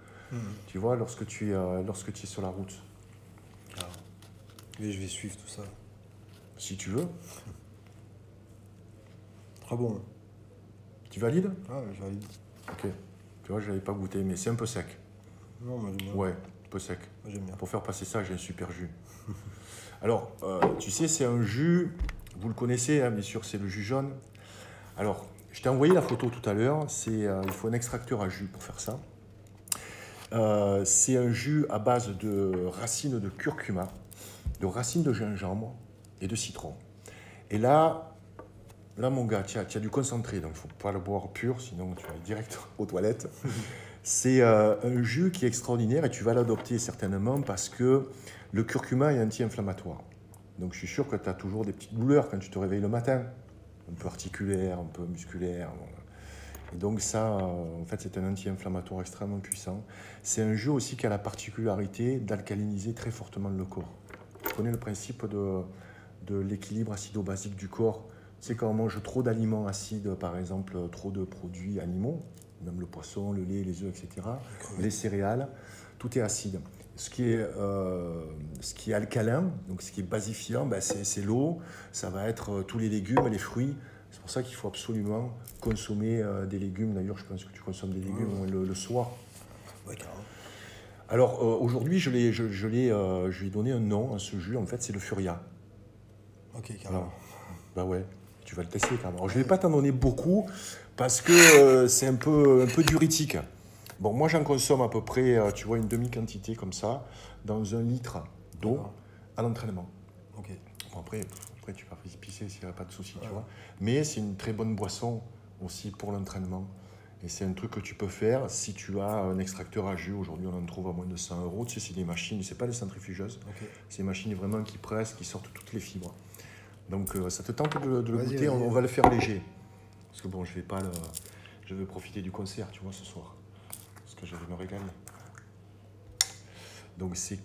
tu vois, lorsque tu es sur la route. Mais je vais suivre tout ça. Si tu veux. Très bon. Tu valides? Ah, je valide. Ok. Tu vois, je l'avais pas goûté, mais c'est un peu sec. Non, moi j'aime bien. Ouais, un peu sec. Moi j'aime bien. Pour faire passer ça, j'ai un super jus. Alors, tu sais, c'est un jus, vous le connaissez, hein, bien sûr, c'est le jus jaune. Alors, je t'ai envoyé la photo tout à l'heure. Il faut un extracteur à jus pour faire ça. C'est un jus à base de racines de curcuma, de racines de gingembre et de citron. Et là mon gars, tu as du concentré, donc il ne faut pas le boire pur, sinon tu vas aller direct aux toilettes. C'est un jus qui est extraordinaire et tu vas l'adopter certainement parce que le curcuma est anti-inflammatoire. Donc je suis sûr que tu as toujours des petites douleurs quand tu te réveilles le matin, un peu articulaire, un peu musculaire. Et donc ça, en fait, c'est un anti-inflammatoire extrêmement puissant. C'est un jus aussi qui a la particularité d'alcaliniser très fortement le corps. Tu connais le principe de l'équilibre acido-basique du corps. C'est quand on mange trop d'aliments acides, par exemple, trop de produits animaux, même le poisson, le lait, les œufs, etc., les céréales, tout est acide. Ce qui est alcalin, donc ce qui est basifiant, ben c'est l'eau, ça va être tous les légumes, les fruits. C'est pour ça qu'il faut absolument consommer des légumes. D'ailleurs, je pense que tu consommes des légumes le soir. Ouais, carrément. Alors, aujourd'hui, je lui ai donné un nom à ce jus. En fait, c'est le Furia. Ok, carrément. Bah ouais, tu vas le tester quand même. Alors, je ne vais pas t'en donner beaucoup parce que c'est un peu diurétique. Bon, moi, j'en consomme à peu près, tu vois, une demi-quantité comme ça, dans 1 litre d'eau à l'entraînement. Ok. Bon, après, tu vas pisser s'il n'y a pas de souci, tu vois. Mais c'est une très bonne boisson aussi pour l'entraînement. Et c'est un truc que tu peux faire si tu as un extracteur à jus. Aujourd'hui, on en trouve à moins de 100 €. Tu sais, c'est des machines, c'est pas des centrifugeuses. Ok. C'est des machines vraiment qui pressent, qui sortent toutes les fibres. Donc, ça te tente de le Vas-y, goûter. vas-y. On va le faire léger. Parce que bon, je vais profiter du concert, tu vois, ce soir. Parce que je vais me régaler. Donc, c'est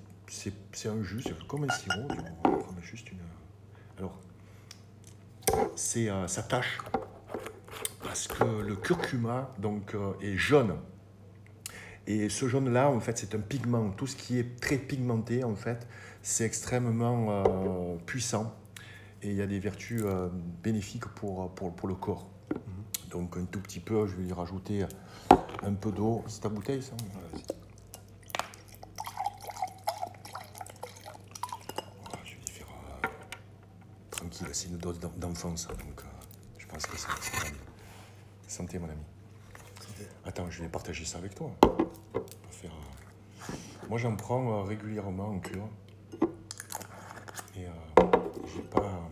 un jus, c'est comme un sirop. On va prendre juste une... Alors, ça tâche. Parce que le curcuma donc, est jaune. Et ce jaune-là, en fait, c'est un pigment. Tout ce qui est très pigmenté, en fait, c'est extrêmement puissant. Et il y a des vertus bénéfiques pour le corps. Donc un tout petit peu, je vais y rajouter un peu d'eau. C'est ta bouteille, ça? Ouais, Voilà, je vais y faire tranquille. C'est une dose d'enfance, donc je pense que c'est pas mal. Santé, mon ami. Santé. Attends, je vais partager ça avec toi. On va faire, moi, j'en prends régulièrement en cure. Et j'ai pas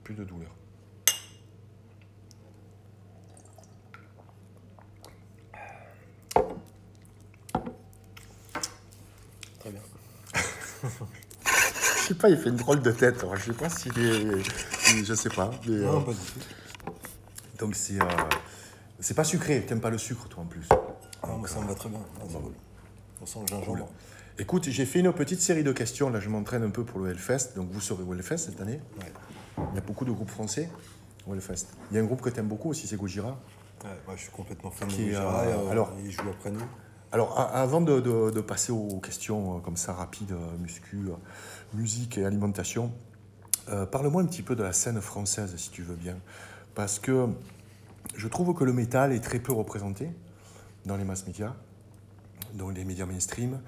plus de douleur. Très bien. Je sais pas, il fait une drôle de tête. Alors, je sais pas s'il est... Je sais pas. Mais, Non, pas du tout. donc c'est pas sucré. T'aimes pas le sucre, toi, en plus. Non, moi ça me va très bien. Ah, c'est cool. On sent le gingembre. Écoute, j'ai fait une petite série de questions. Là, je m'entraîne un peu pour le Hellfest. Donc, vous serez au Hellfest cette année. Ouais. Il y a beaucoup de groupes français au Hellfest. Il y a un groupe que tu aimes beaucoup aussi, c'est Gojira. Ouais, moi, je suis complètement fan de Qui est, Gojira, alors, il joue après nous. Alors, avant de passer aux questions comme ça rapides, muscu, musique et alimentation, parle-moi un petit peu de la scène française, si tu veux bien. Parce que je trouve que le métal est très peu représenté dans les mass médias, dans les médias mainstream.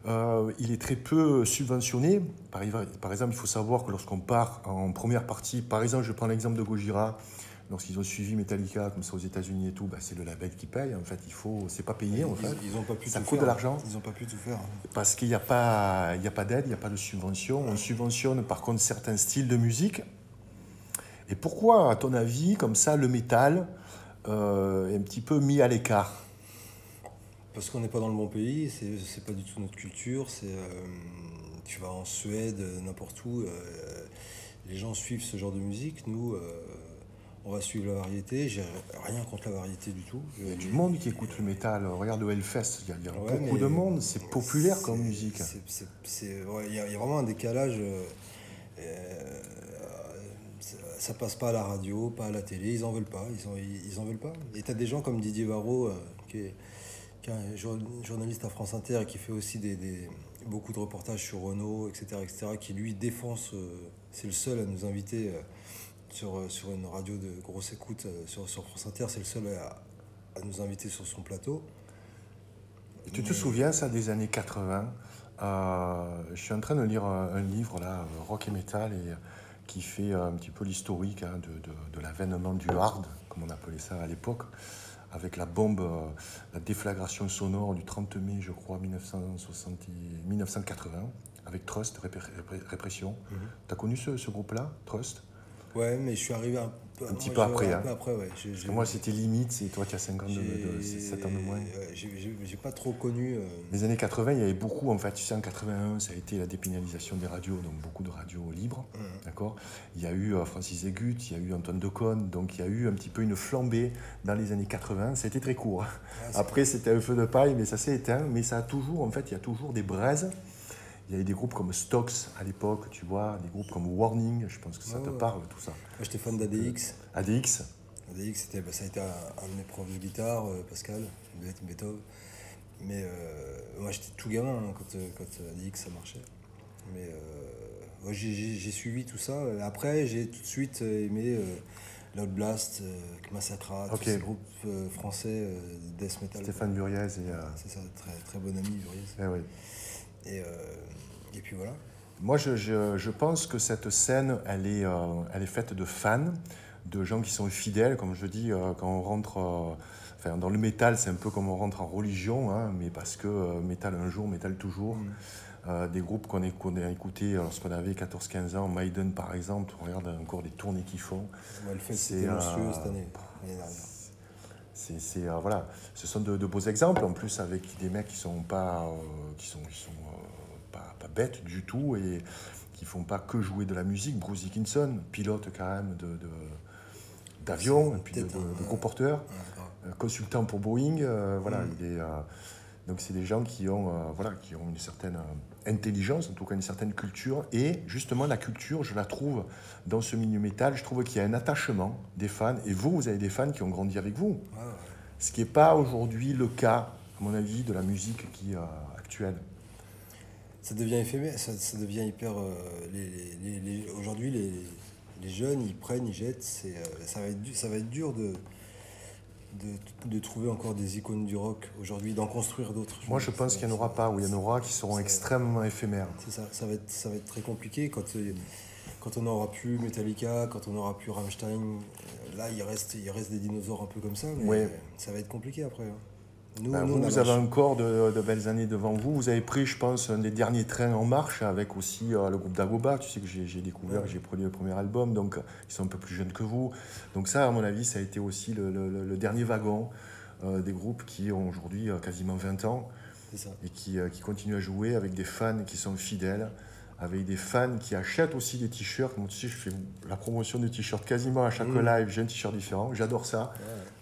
Il est très peu subventionné. Par exemple, il faut savoir que lorsqu'on part en première partie, par exemple, je prends l'exemple de Gojira, lorsqu'ils ont suivi Metallica, comme ça aux États-Unis et tout, bah, c'est le label qui paye. En fait, c'est pas payé. En fait. Ils n'ont pas pu ça tout coûte faire. de l'argent. Ils n'ont pas pu tout faire. Parce qu'il n'y a pas d'aide, il n'y a pas de subvention. On subventionne par contre certains styles de musique. Et pourquoi, à ton avis, comme ça, le métal est un petit peu mis à l'écart? Parce qu'on n'est pas dans le bon pays, c'est pas du tout notre culture. Tu vas en Suède, n'importe où, les gens suivent ce genre de musique. Nous, on va suivre la variété. J'ai rien contre la variété du tout. Il y a du monde qui écoute le métal. Regarde le Hellfest, il y a Ouais, beaucoup de monde. C'est populaire comme musique. Ouais, il y a vraiment un décalage. Euh, ça passe pas à la radio, pas à la télé. Ils en veulent pas. Ils en veulent pas. Et t'as des gens comme Didier Varro, qui est un journaliste à France Inter et qui fait aussi beaucoup de reportages sur Renault, etc., qui lui défend c'est le seul à nous inviter sur une radio de grosse écoute sur France Inter, c'est le seul à nous inviter sur son plateau. Et tu te souviens, ça, des années 80 je suis en train de lire un livre, là, Rock et Metal, qui fait un petit peu l'historique de l'avènement du hard, comme on appelait ça à l'époque, avec la bombe, la déflagration sonore du 30 mai, je crois, 1980, avec Trust, Répression. T'as connu ce groupe-là, Trust? Ouais, mais je suis arrivé un petit peu après. Un peu après, ouais. Parce que moi, c'était limite, c'est toi qui as 7 ans de moins. J'ai pas trop connu. Les années 80, il y avait beaucoup, en fait, tu sais, en 81, ça a été la dépénalisation des radios, donc beaucoup de radios libres, d'accord. Il y a eu Francis Égut, il y a eu Antoine Decaune, donc il y a eu un petit peu une flambée dans les années 80, ça a été très court. Après, c'était un feu de paille, mais ça s'est éteint, mais ça a toujours, en fait, il y a toujours des braises. Il y avait des groupes comme Stox à l'époque, tu vois, des groupes comme Warning, je pense que ça te parle, tout ça. Moi, j'étais fan d'ADX. ADX, ça a été un de mes profs de guitare, Pascal, Beethoven. Mais moi, j'étais tout gamin quand ADX ça marchait. Mais moi, j'ai suivi tout ça. Après, j'ai tout de suite aimé Loud Blast, Massacra, tous ces groupes français death metal. Stéphane Buriez. C'est ça, très, très bon ami, Buriez. Oui. Et puis voilà. Moi, je pense que cette scène, elle est faite de fans, de gens qui sont fidèles. Comme je dis, quand on rentre dans le métal, c'est un peu comme on rentre en religion, hein, mais parce que métal un jour, métal toujours. Des groupes qu'on a écoutés lorsqu'on avait 14-15 ans, Maiden par exemple, on regarde encore les tournées qu'ils font. Ouais, le fait c'était monstrueux cette année, l'année dernière. Voilà, ce sont de beaux exemples, en plus avec des mecs qui sont pas bêtes du tout et qui font pas que jouer de la musique. Bruce Dickinson, pilote quand même d'avion, et puis de gros porteurs, consultant pour Boeing, voilà, donc c'est des gens qui ont une certaine intelligence, en tout cas une certaine culture, et justement la culture, je la trouve dans ce milieu métal, je trouve qu'il y a un attachement des fans, et vous avez des fans qui ont grandi avec vous, ce qui n'est pas aujourd'hui le cas, à mon avis, de la musique actuelle. Ça devient éphémère, ça devient hyper... aujourd'hui, les jeunes, ils prennent, ils jettent, ça va être dur de trouver encore des icônes du rock aujourd'hui, d'en construire d'autres. Moi, je pense qu'il n'y en aura pas, ou il y en aura qui seront extrêmement éphémères. C'est ça, ça va être très compliqué quand on n'aura plus Metallica, quand on n'aura plus Rammstein. Là, il reste des dinosaures un peu comme ça, mais ça va être compliqué après. Vous avez encore de belles années devant vous. Vous avez pris, je pense, un des derniers trains en marche avec aussi le groupe Dagoba. Tu sais que j'ai découvert, j'ai produit le premier album, donc ils sont un peu plus jeunes que vous. Donc ça, à mon avis, ça a été aussi le dernier wagon des groupes qui ont aujourd'hui quasiment 20 ans et qui continuent à jouer avec des fans qui sont fidèles, avec des fans qui achètent aussi des t-shirts. Moi, tu sais, je fais la promotion de t-shirts quasiment à chaque live, j'ai un t-shirt différent, j'adore ça.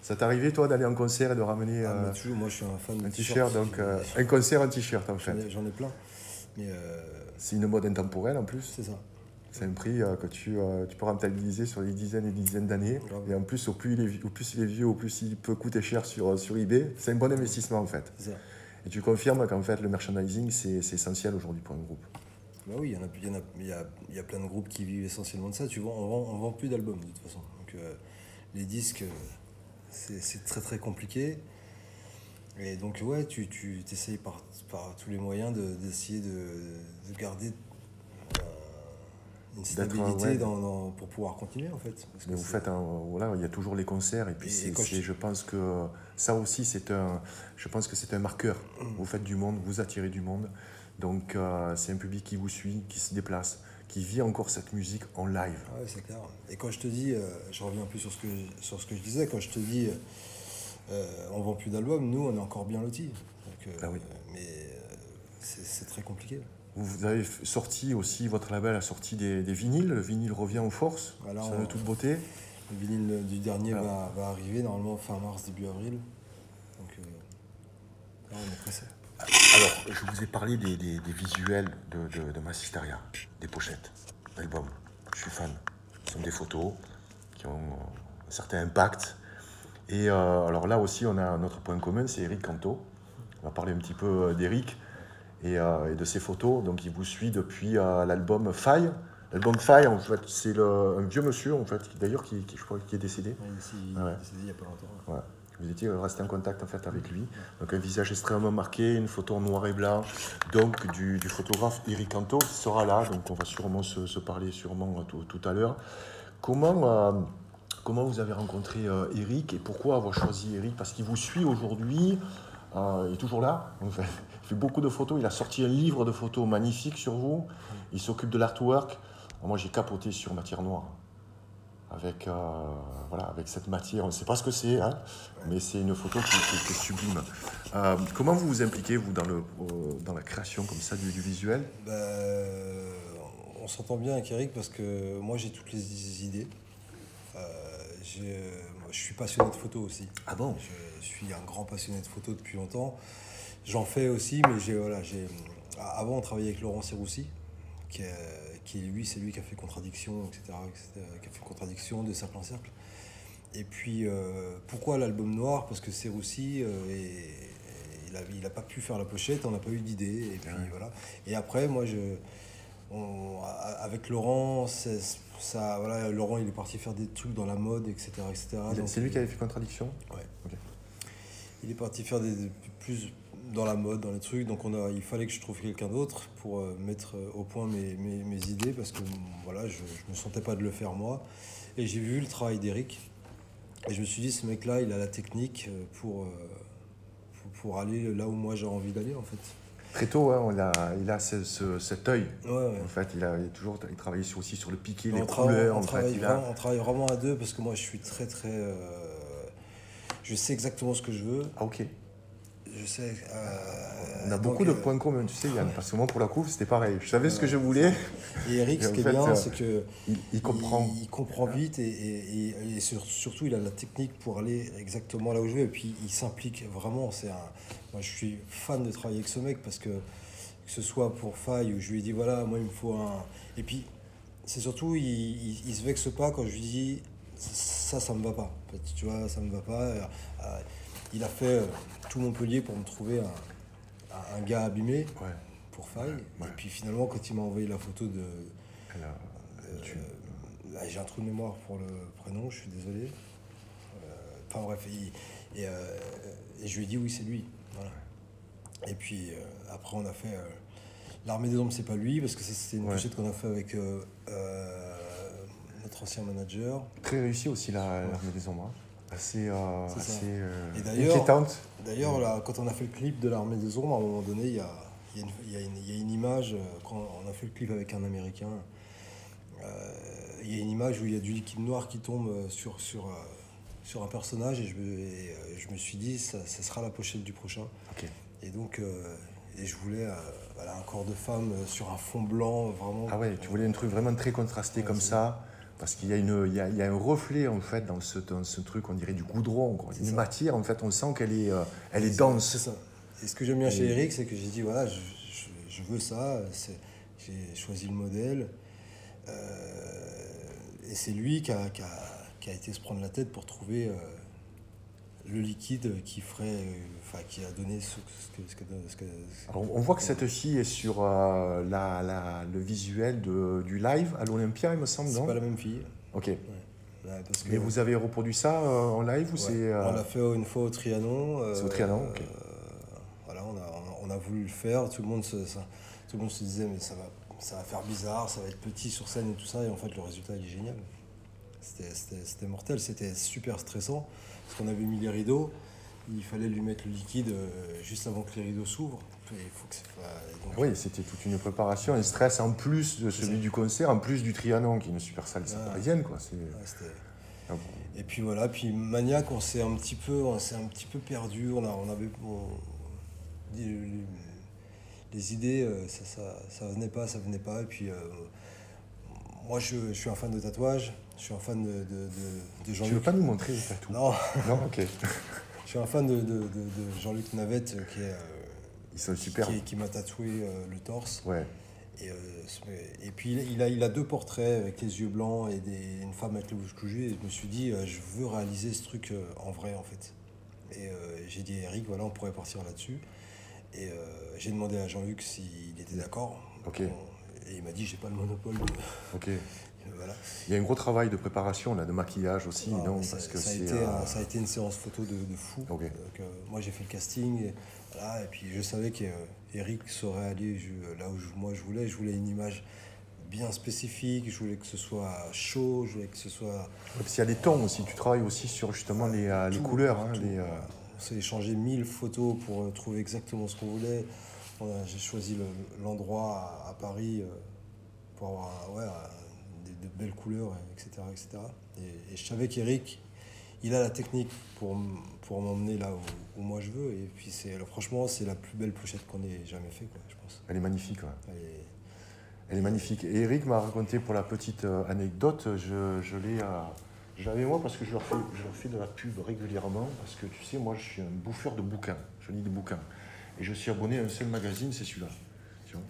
Ça t'est arrivé, toi, d'aller en concert et de ramener moi, je suis un fan de t-shirt, donc un concert, un t-shirt, en fait. J'en ai plein. Mais c'est une mode intemporelle, en plus. C'est ça. C'est un prix que tu peux rentabiliser sur des dizaines et des dizaines d'années. Et en plus, au plus il est vieux, au plus il peut coûter cher sur eBay. C'est un bon investissement en fait. C'est ça. Et tu confirmes qu'en fait, le merchandising, c'est essentiel aujourd'hui pour un groupe. Bah oui, il y a plein de groupes qui vivent essentiellement de ça. Tu vois, on vend plus d'albums de toute façon. Donc les disques, c'est très très compliqué. Et donc ouais, tu essayes par tous les moyens d'essayer de garder une stabilité pour pouvoir continuer en fait. Parce mais vous faites voilà, il y a toujours les concerts et puis je pense que ça aussi je pense que c'est un marqueur. Vous faites du monde, vous attirez du monde, donc c'est un public qui vous suit, qui se déplace, qui vit encore cette musique en live. Ah ouais, c'est clair. Et quand je te dis, je reviens un peu sur ce que je disais, quand je te dis on vend plus d'albums, nous on est encore bien lotis. Donc, mais c'est très compliqué. Vous avez sorti aussi, votre label a sorti des vinyles. Le vinyle revient en force, ça de toute beauté. Le vinyle du dernier va arriver normalement fin mars, début avril. Donc là, on est pressé. Alors, je vous ai parlé des visuels de Massisteria, des pochettes d'albums. Je suis fan. Ce sont des photos qui ont un certain impact. Et alors là aussi, on a notre point commun, c'est Eric Canto. On va parler un petit peu d'Eric et de ses photos. Donc, il vous suit depuis l'album Faille. L'album Faille, en fait, c'est un vieux monsieur, en fait, d'ailleurs, je crois, qui est décédé. Oui, il est décédé il n'y a pas longtemps. Ouais. Vous étiez resté en contact en fait avec lui. Donc un visage extrêmement marqué, une photo en noir et blanc. Donc du photographe Eric Canto qui sera là. Donc on va sûrement se parler tout à l'heure. Comment vous avez rencontré Eric et pourquoi avoir choisi Eric? Parce qu'il vous suit aujourd'hui. Il est toujours là. En fait. Il fait beaucoup de photos. Il a sorti un livre de photos magnifique sur vous. Il s'occupe de l'artwork. Moi j'ai capoté sur matière noire. Avec cette matière, on ne sait pas ce que c'est, hein, mais c'est une photo qui est sublime. Comment vous vous impliquez, vous, dans la création comme ça du visuel? On s'entend bien avec Eric parce que moi j'ai toutes les idées. Je suis passionné de photo aussi. Ah bon? Je suis un grand passionné de photo depuis longtemps. J'en fais aussi, mais avant on travaillait avec Laurent Serroussi, qui lui, c'est lui qui a fait Contradiction, etc., qui a fait Contradiction de Cercle en Cercle. Et puis, pourquoi l'album noir? Parce que Serroussi, il n'a pas pu faire la pochette, on n'a pas eu d'idée, et puis voilà. Et après, moi, avec Laurent, Laurent, il est parti faire des trucs dans la mode, etc., etc. C'est lui qui avait fait Contradiction? Ouais. Okay. Il est parti faire plus dans la mode, dans les trucs, donc il fallait que je trouve quelqu'un d'autre pour mettre au point mes idées, parce que voilà, je me sentais pas de le faire moi. Et j'ai vu le travail d'Eric, et je me suis dit, ce mec-là, il a la technique pour aller là où moi j'ai envie d'aller, en fait. Très tôt, hein, il a cet œil. Ouais. En fait, il travaillait aussi sur le piqué, les couleurs. On travaille vraiment à deux, parce que moi, je suis très, très... je sais exactement ce que je veux. Ah, ok. Je sais. On a beaucoup de points communs, tu sais, Yann, parce que moi, pour la couve, c'était pareil. Je savais ce que je voulais. Et Eric, ce qui est bien, c'est que il comprend. Il comprend vite et surtout, il a la technique pour aller exactement là où je veux. Et puis, il s'implique vraiment. Moi, je suis fan de travailler avec ce mec parce que ce soit pour Faille, où je lui ai dit, voilà, moi, il me faut un... Et puis, c'est surtout, il se vexe pas quand je lui dis, ça me va pas. En fait, tu vois, ça me va pas. Il a fait tout Montpellier pour me trouver un gars abîmé pour Faille. Ouais. Et puis finalement, quand il m'a envoyé la photo j'ai un trou de mémoire pour le prénom, je suis désolé. Enfin bref, et je lui ai dit oui, c'est lui. Voilà. Et puis après, on a fait l'Armée des Ombres, c'est pas lui, parce que c'était une pochette qu'on a fait avec notre ancien manager. Très réussi aussi l'Armée des Ombres. Assez inquiétante. D'ailleurs, là, quand on a fait le clip de l'Armée des Ombres, à un moment donné, il y a une image, quand on a fait le clip avec un Américain, il y a une image où il y a du liquide noir qui tombe sur un personnage, et je me suis dit, ça sera la pochette du prochain. Okay. Et donc, je voulais un corps de femme sur un fond blanc, vraiment... Ah ouais, tu voulais un truc vraiment très contrasté comme ça. Parce qu'il y a un reflet en fait dans ce truc, on dirait du goudron, quoi. Une matière, en fait, on sent qu'elle est dense. C'est ça. Et ce que j'aime bien chez Eric, c'est que j'ai dit voilà, je veux ça. J'ai choisi le modèle. Et c'est lui qui a été se prendre la tête pour trouver le liquide qui ferait, qui a donné ce que- Alors, on voit que cette fille est sur le visuel du live à l'Olympia, il me semble, C'est non? pas la même fille. Ok. Ouais. Ouais, parce que, Mais vous avez reproduit ça en live ou ouais, c'est on l'a fait une fois au Trianon. c'est au Trianon, ok. Voilà, on a voulu le faire. Tout le monde se disait, mais ça va faire bizarre, ça va être petit sur scène et tout ça. Et en fait, le résultat il est génial. C'était mortel, c'était super stressant. Parce qu'on avait mis les rideaux, il fallait lui mettre le liquide juste avant que les rideaux s'ouvrent. Et il faut que donc, Oui, c'était toute une préparation, un stress en plus de celui du concert, en plus du Trianon, qui est une super salle parisienne, quoi. Ah bon. Et puis voilà, puis Maniac, on s'est un petit peu perdu. Les idées, ça venait pas. Et puis moi, je suis un fan de tatouage. Je suis un fan de Jean-Luc. Tu veux pas nous montrer les tatous? Non, Non, ok. je suis un fan de Jean-Luc Navette Ils sont super. qui m'a tatoué le torse. Ouais. Et puis il a deux portraits avec les yeux blancs et une femme avec les bouches cousue. Et je me suis dit, je veux réaliser ce truc en vrai en fait. Et j'ai dit à Eric, voilà, on pourrait partir là-dessus. Et j'ai demandé à Jean-Luc s'il était d'accord. Ok. Et il m'a dit, j'ai pas le monopole. Ok. Voilà. Il y a un gros travail de préparation, là, de maquillage aussi, Ah, non? mais Parce que ça a été une séance photo de fou. Ok. Donc, moi j'ai fait le casting, et puis je savais qu'Eric saurait aller là où moi je voulais une image bien spécifique, je voulais que ce soit chaud, je voulais que ce soit... Ouais, parce qu'il y a des tons aussi, tu travailles aussi sur justement les couleurs. Hein, On s'est échangé 1000 photos pour trouver exactement ce qu'on voulait. J'ai choisi l'endroit à Paris pour avoir de belles couleurs, etc. Et je savais qu'Eric, il a la technique pour m'emmener là où moi je veux. Et puis franchement, c'est la plus belle pochette qu'on ait jamais fait, quoi, je pense. Elle est magnifique, ouais. Et Elle est magnifique. Et Eric m'a raconté pour la petite anecdote, je l'avais moi parce que je leur fais de la pub régulièrement, parce que tu sais, moi je suis un bouffeur de bouquins, je lis des bouquins. Et je suis abonné à un seul magazine, c'est celui-là. Tu vois.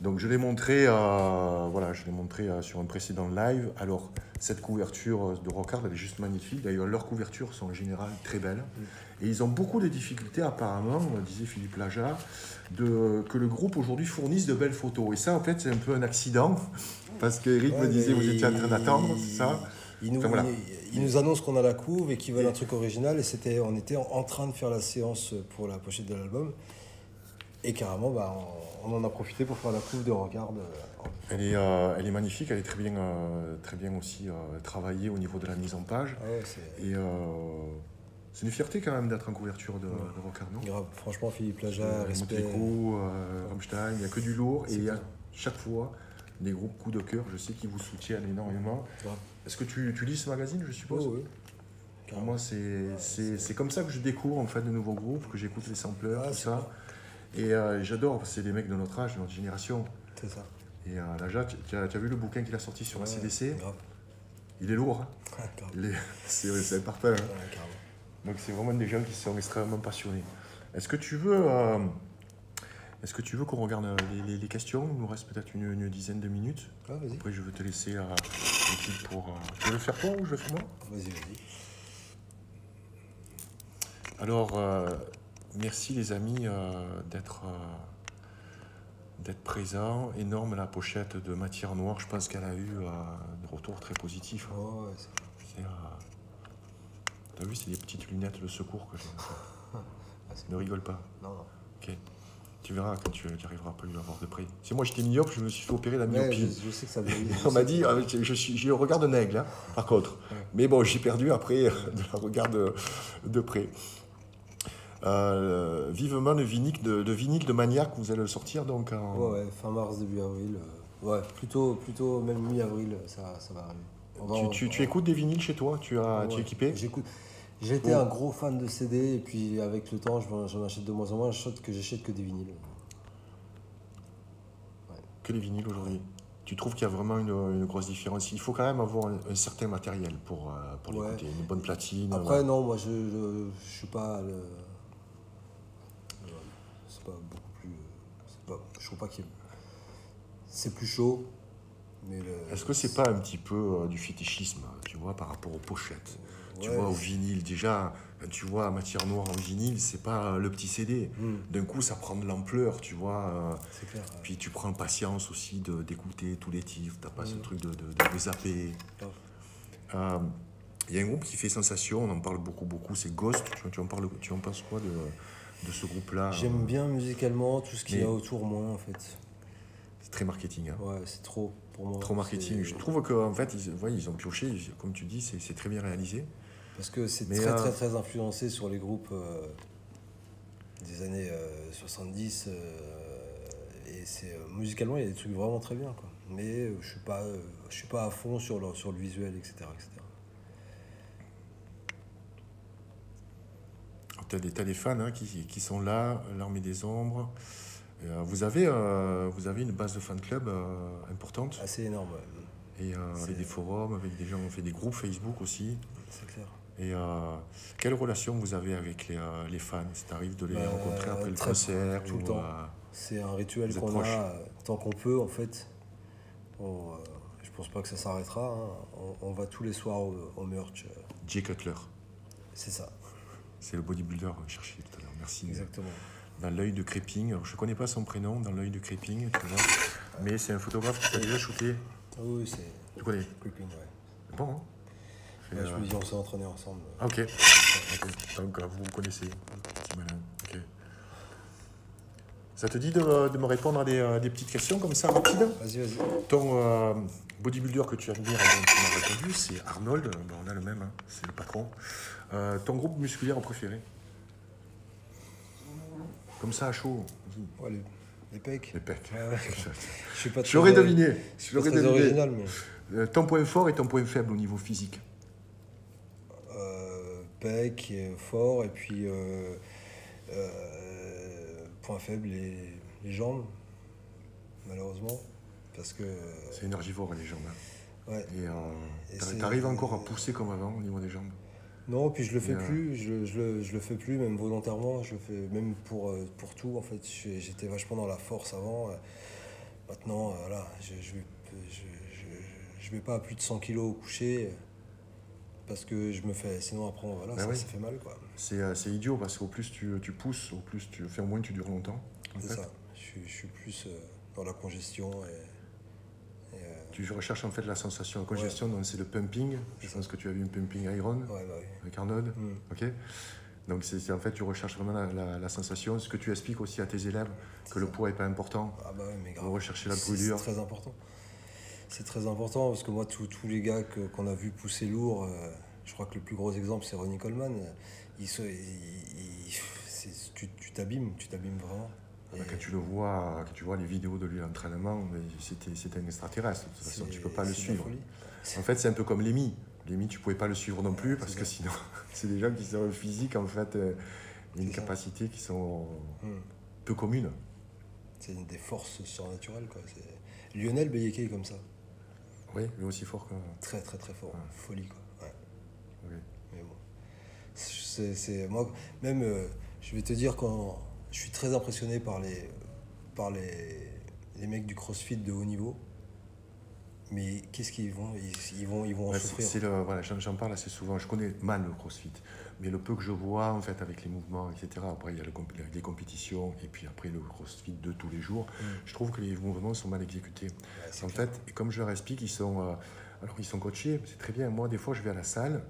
Donc je l'ai montré, sur un précédent live. Alors cette couverture de Rock'Hard, elle est juste magnifique. D'ailleurs leurs couvertures sont en général très belles. Et ils ont beaucoup de difficultés apparemment, disait Philippe Laja, que le groupe aujourd'hui fournisse de belles photos. Et ça en fait c'est un peu un accident, parce qu'Eric me disait vous étiez en train d'attendre, c'est ça? Il nous annonce qu'on a la couve et qu'ils veulent un truc original. Et on était en train de faire la séance pour la pochette de l'album. Et carrément, on en a profité pour faire la couve de Rock'Hard. Elle est magnifique, elle est très bien aussi travaillée au niveau de la mise en page. Ah ouais, et c'est une fierté quand même d'être en couverture de Rock'Hard, non? grave. Franchement, Philippe Laja, respect. Rammstein, il n'y a que du lourd. Et il y a chaque fois des groupes coups de cœur, je sais qu'ils vous soutiennent énormément. Grave. Est-ce que tu lis ce magazine, je suppose? Oui. Pour moi, c'est comme ça que je découvre en fait de nouveaux groupes, que j'écoute les sampleurs, tout ça. Et j'adore, parce que c'est des mecs de notre âge, de notre génération. C'est ça. Et Laja, tu as vu le bouquin qu'il a sorti sur ACDC? Grave. Il est lourd. Hein. C'est parfait. Hein. Ouais, donc c'est vraiment des gens qui sont extrêmement passionnés. Est-ce que tu veux qu'on regarde les questions? Il nous reste peut-être une dizaine de minutes. Ah, vas-y. Après, je veux te laisser pour... Tu veux le faire toi ou je le fais moi? Vas-y. Alors, merci les amis d'être présents. Énorme la pochette de Matière Noire. Je pense qu'elle a eu des retours très positifs. Oh, ouais, T'as vu, c'est des petites lunettes de secours que j'ai. Ne rigole pas. Non. Ok. Tu verras quand tu arriveras pas à l'avoir de près. Si moi j'étais myope, je me suis fait opérer la myopie. Ouais, je sais que ça me... On m'a dit, j'ai le regard d'un aigle, hein, par contre. Ouais. Mais bon, j'ai perdu après de la regard de près. Vivement le vinyle de Maniac, vous allez le sortir donc en... Ouais, fin mars, début avril. Ouais, plutôt même mi-avril, ça va arriver. Tu écoutes des vinyles chez toi? Tu es équipé? J'écoute. J'étais un gros fan de CD et puis avec le temps, j'en achète de moins en moins. J'achète que des vinyles. Ouais. Que les vinyles aujourd'hui? Tu trouves qu'il y a vraiment une grosse différence? Il faut quand même avoir un certain matériel pour l'écouter, une bonne platine. Après, non, moi je suis pas c'est pas beaucoup plus. Je trouve pas qu'il c'est plus chaud, Mais Est-ce que c'est pas un petit peu du fétichisme, tu vois, par rapport aux pochettes? Tu ouais, vois, au vinyle, déjà, tu vois, matière noire en vinyle, c'est pas le petit CD. D'un coup, ça prend de l'ampleur, tu vois. c'est clair. Puis tu prends patience aussi d'écouter tous les titres, t'as pas ce truc de zapper. Grave. Il y a un groupe qui fait sensation, on en parle beaucoup, c'est Ghost. Tu en penses quoi de ce groupe-là? J'aime bien musicalement tout ce qu'il y a mais- autour, moi, en fait. C'est très marketing, hein. Ouais, c'est trop pour moi. Trop marketing. Je trouve qu'en fait, ils ont pioché, comme tu dis, c'est très bien réalisé. Parce que c'est Mais, très influencé sur les groupes des années 70. Et musicalement, il y a des trucs vraiment très bien, quoi. Mais je suis pas à fond sur le visuel, etc. etc. T'as des fans hein, qui sont là, l'Armée des Ombres. Vous avez une base de fan club importante. Assez énorme, ouais. Et avec des forums, avec des gens, on fait des groupes Facebook aussi. C'est clair. Et quelle relation vous avez avec les fans? Ça t'arrive de les rencontrer après le Très- concert tout le ou, temps. C'est un rituel vous êtes qu'on proches? a tant qu'on peut, en fait. Je pense pas que ça s'arrêtera, hein. On va tous les soirs au merch. Jay Cutler, C'est ça, c'est le bodybuilder que je cherchais tout à l'heure. Merci. exactement. Dans l'œil de Créping, alors, je connais pas son prénom, dans l'œil de Créping, tu vois. Mais c'est un photographe qui t'a déjà shooté. Ah oui, c'est Tu connais? creeping, ouais. Bon, hein? Ouais, je me dis, on s'est entraînés ensemble. Ah, ok. Donc vous vous connaissez. Petit malin. Ok. Ça te dit de me répondre à des petites questions comme ça, rapides? Vas-y. Ton bodybuilder que tu admires, dont tu m'as répondu, c'est Arnold. Ben, on a le même, hein, c'est le patron. Ton groupe musculaire préféré? Comme ça, à chaud. Vas-y. Ouais, les pecs. Les pecs. Ouais, ouais. Je suis pas très, J'aurais deviné. je suis pas très original, mais Ton point fort et ton point faible au niveau physique? pecs, fort, et puis point faible, les jambes, malheureusement. Parce que. C'est énergivore, les jambes. Hein. Ouais. Et t'arrives encore à pousser comme avant au niveau des jambes? Non, puis je le fais Mais, plus, je le fais plus, même volontairement, je le fais même pour tout, en fait. J'étais vachement dans la force avant. Maintenant, voilà, je vais pas à plus de 100 kilos au coucher, parce que je me fais, sinon après, voilà, Ben oui. ça fait mal, quoi. C'est idiot parce qu'au plus tu pousses, au plus tu fais, au moins tu dures longtemps. En C'est fait. ça, je suis plus dans la congestion Tu recherches en fait la sensation de congestion, donc c'est le pumping. Je pense que tu as vu un pumping iron ouais, bah oui. avec Arnold. Mm. Ok. Donc en fait tu recherches vraiment la sensation. Ce que tu expliques aussi à tes élèves que le poids n'est pas important. Ah bah ouais, mais grave. Vous recherchez la C'est brûlure. très important. C'est très important parce que moi, tous les gars qu'on a vu pousser lourd, je crois que le plus gros exemple, c'est Ronnie Coleman. Tu t'abîmes vraiment. Et Quand tu le vois, quand tu vois les vidéos de lui à l'entraînement, c'était un extraterrestre. De toute façon, tu peux pas le c'est de la suivre. folie. En fait, c'est un peu comme Lémi. Lémi, tu pouvais pas le suivre non plus parce c'est que ça. sinon, c'est des gens qui sont physiques en fait, une C'est ça. capacité qui sont Mm. peu communes. C'est une des forces surnaturelles, quoi. Lionel Beyeke est comme ça. Oui, lui aussi fort que. Très fort. Ouais. Folie, quoi. Ouais. Oui. Mais bon. Moi, même, je vais te dire, quand je suis très impressionné par les mecs du CrossFit de haut niveau. Mais qu'est-ce qu'ils vont ils vont en Ouais, souffrir. voilà, j'en parle assez souvent. Je connais mal le CrossFit, mais le peu que je vois en fait avec les mouvements, etc. Après, il y a les compétitions et puis après le CrossFit de tous les jours. Je trouve que les mouvements sont mal exécutés. c'est En clair. fait, et comme je leur explique, ils sont coachés, c'est très bien. Moi, des fois, je vais à la salle,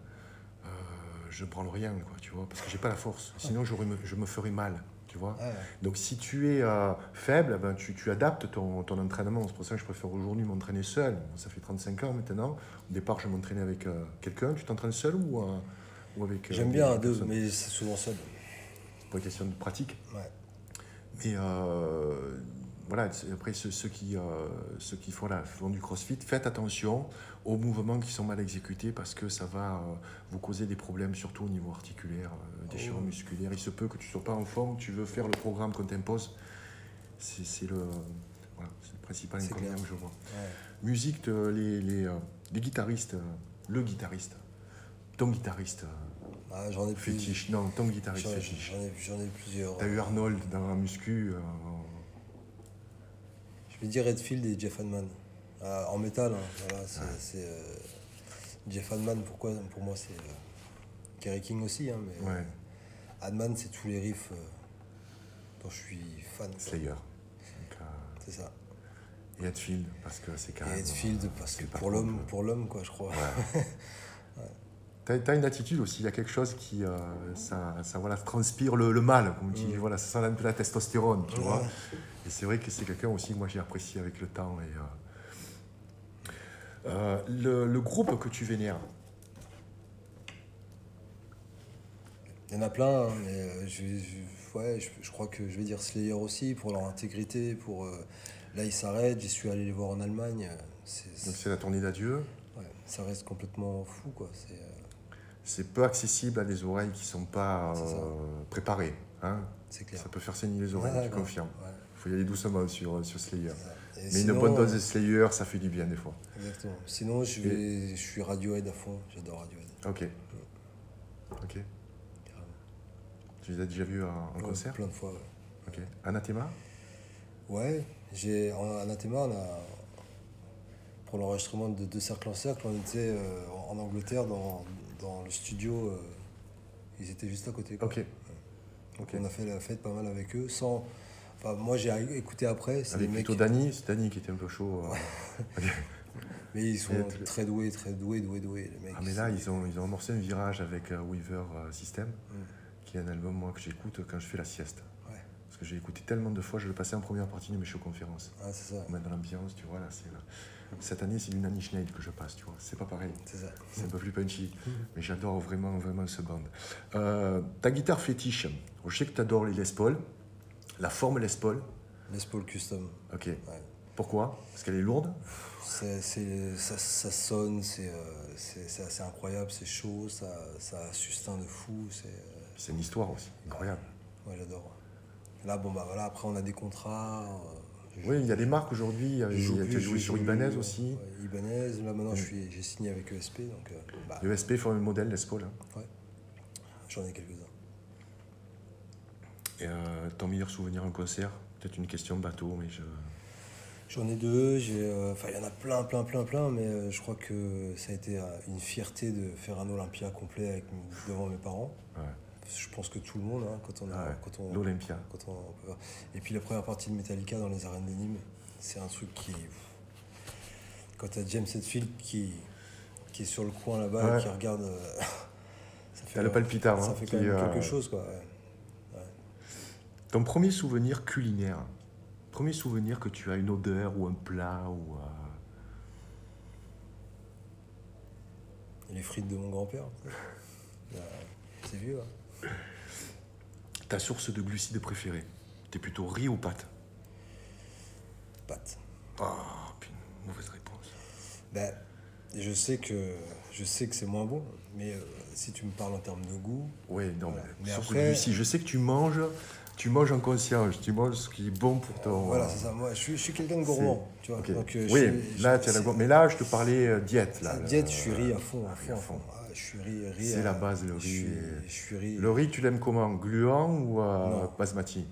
je ne branle rien, quoi, tu vois, parce que j'ai pas la force. Sinon, je me ferais mal. Tu vois. Ouais. Donc si tu es faible, ben, tu adaptes ton entraînement. C'est pour ça que je préfère aujourd'hui m'entraîner seul. Ça fait 35 ans maintenant. Au départ, je m'entraînais avec quelqu'un. Tu t'entraînes seul ou avec J'aime bien à deux, personnes? mais c'est souvent seul. C'est pas une question de pratique. Ouais. Mais voilà, après ceux qui font du crossfit, faites attention aux mouvements qui sont mal exécutés parce que ça va vous causer des problèmes, surtout au niveau articulaire, déchirement musculaire. Il se peut que tu ne sois pas en forme, tu veux faire le programme qu'on t'impose. C'est le principal C'est inconvénient clair. que je vois. Ouais. Musique, les guitaristes, le guitariste, ton guitariste Ah, j'en ai plus. fétiche, non, ton guitariste fétiche. J'en ai plusieurs. T'as eu Arnold dans la muscu. Je vais dire Redfield et Jeff Hanneman. En métal, hein, voilà, c'est Jeff Hanneman, pourquoi pour moi c'est Kerry King aussi, hein, mais Ouais. Hanneman c'est tous les riffs dont je suis fan. Quoi. Slayer. Donc, C'est ça. et Hetfield, parce que c'est quand Et même... Hetfield parce que c'est pas pour trop l'homme quoi, je crois. Ouais. T'as une attitude aussi, il y a quelque chose qui voilà, transpire le mal, comme tu dis, voilà, ça sent un peu la testostérone, tu vois. Et c'est vrai que c'est quelqu'un aussi que moi j'ai apprécié avec le temps. Et, le groupe que tu vénères, Il y en a plein, hein, mais je crois que je vais dire Slayer aussi, pour leur intégrité, pour... là, ils s'arrêtent, j'y suis allé les voir en Allemagne. donc c'est la tournée d'adieu. Ouais, ça reste complètement fou, quoi. C'est peu accessible à des oreilles qui ne sont pas C'est ça. préparées. Hein. C'est clair. Ça peut faire saigner les oreilles, Ouais, tu ouais, confirmes. ouais. Il faut y aller doucement sur Slayer. Et Mais sinon, une bonne dose de Slayer, ça fait du bien des fois. Exactement. Sinon, je suis Radiohead à fond. J'adore Radiohead. Ok. Ok. Carrément. Tu les as déjà vus en Ouais, concert? plein de fois, ouais. Ok. Anathema? Ouais, en Anathema, pour l'enregistrement de Cercle en Cercle, on était en Angleterre dans le studio. Ils étaient juste à côté, quoi. Ok. Donc Ok. on a fait la fête pas mal avec eux. Enfin, moi j'ai écouté après. C'est Avec des mecs, plutôt Danny, c'est Danny qui était un peu chaud. Ok. mais ils sont Et- très doués, les mecs. Ah mais là, ils ont amorcé un virage avec Weaver System, Mm. qui est un album moi, que j'écoute quand je fais la sieste. Ouais. Parce que j'ai écouté tellement de fois, je le passais en première partie de mes shows conférences. Ah, c'est ça. Pour mettre dans l'ambiance, tu vois, là, c'est là. Cette année, c'est du Nanny Schneider que je passe, tu vois. C'est pas pareil. C'est ça. C'est un peu plus punchy. Mais j'adore vraiment, vraiment ce band. Ta guitare fétiche, je sais que tu adores les Les Paul. La forme Les Paul. Les Paul Custom. Ok. Ouais. Pourquoi? Parce qu'elle est lourde. Ça sonne, c'est assez incroyable, c'est chaud, ça a un sustain de fou. C'est une histoire aussi, incroyable. Ouais, j'adore. Là, bon, bah voilà, après on a des contrats. Oui, il y a des marques aujourd'hui. Tu as joué sur Ibanez aussi. Ouais, Ibanez, là maintenant j'ai signé avec ESP, donc ESP font un modèle Les Paul. Hein. ouais, j'en ai quelques-uns. Et ton meilleur souvenir en concert? Peut-être une question bateau, mais je... J'en ai deux, enfin il y en a plein, mais je crois que ça a été une fierté de faire un Olympia complet devant mes parents. Ouais. Je pense que tout le monde, hein, quand on l'Olympia. Et puis la première partie de Metallica dans les arènes de Nîmes, c'est un truc qui... Quand t'as James Hetfield qui est sur le coin là-bas Ouais. et qui regarde... ça T'as le palpitant. ça hein, fait qui, quand même quelque chose, quoi. Ouais. Ton premier souvenir culinaire? Premier souvenir que tu as une odeur ou un plat ou... Et les frites de mon grand-père. C'est vieux, hein. Ta source de glucides préférée? T'es plutôt riz ou pâte? Pâtes. Ah, puis mauvaise réponse. Ben, je sais que c'est moins bon, mais si tu me parles en termes de goût... Oui, non, Voilà. mais Mais source après- de glucides. Je sais que tu manges en conscience. Tu manges ce qui est bon pour ton... Voilà, c'est ça. Moi, je suis quelqu'un de gourmand, tu vois. Ok. Donc, Oui, là, tu as la gourmand. Mais là, je te parlais diète. Là, diète, je suis riz à fond, riz à fond. Ah, je suis riz. C'est la base, le riz. Je suis riz. Le riz, tu l'aimes comment? Gluant ou Non. basmati?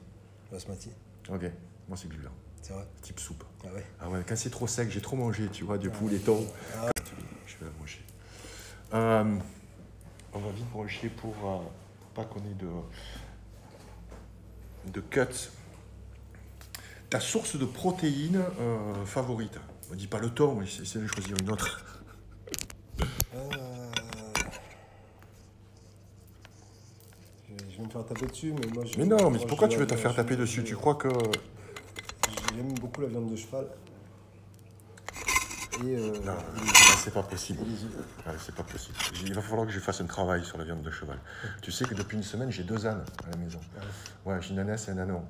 Basmati, Ok, moi c'est gluant, c'est vrai. type soupe. Ah ouais. Ah ouais, quand c'est trop sec, j'ai trop mangé, tu vois, du poulet thon. Ah, Je vais la manger. On va vite brancher pour pas qu'on ait de cuts. Ta source de protéines favorite? On ne dit pas le thon, mais essaie de choisir une autre. je vais me faire taper dessus, mais moi... Mais non, mais moi, pourquoi je- tu veux te moi, faire je- taper dessus? Tu crois que... J'aime beaucoup la viande de cheval. Et, Non, c'est pas possible. et les œufs. Ouais, c'est pas possible. Il va falloir que je fasse un travail sur la viande de cheval. Tu sais que depuis une semaine, j'ai 2 ânes à la maison. Ouais, j'ai une ânesse et un ânon.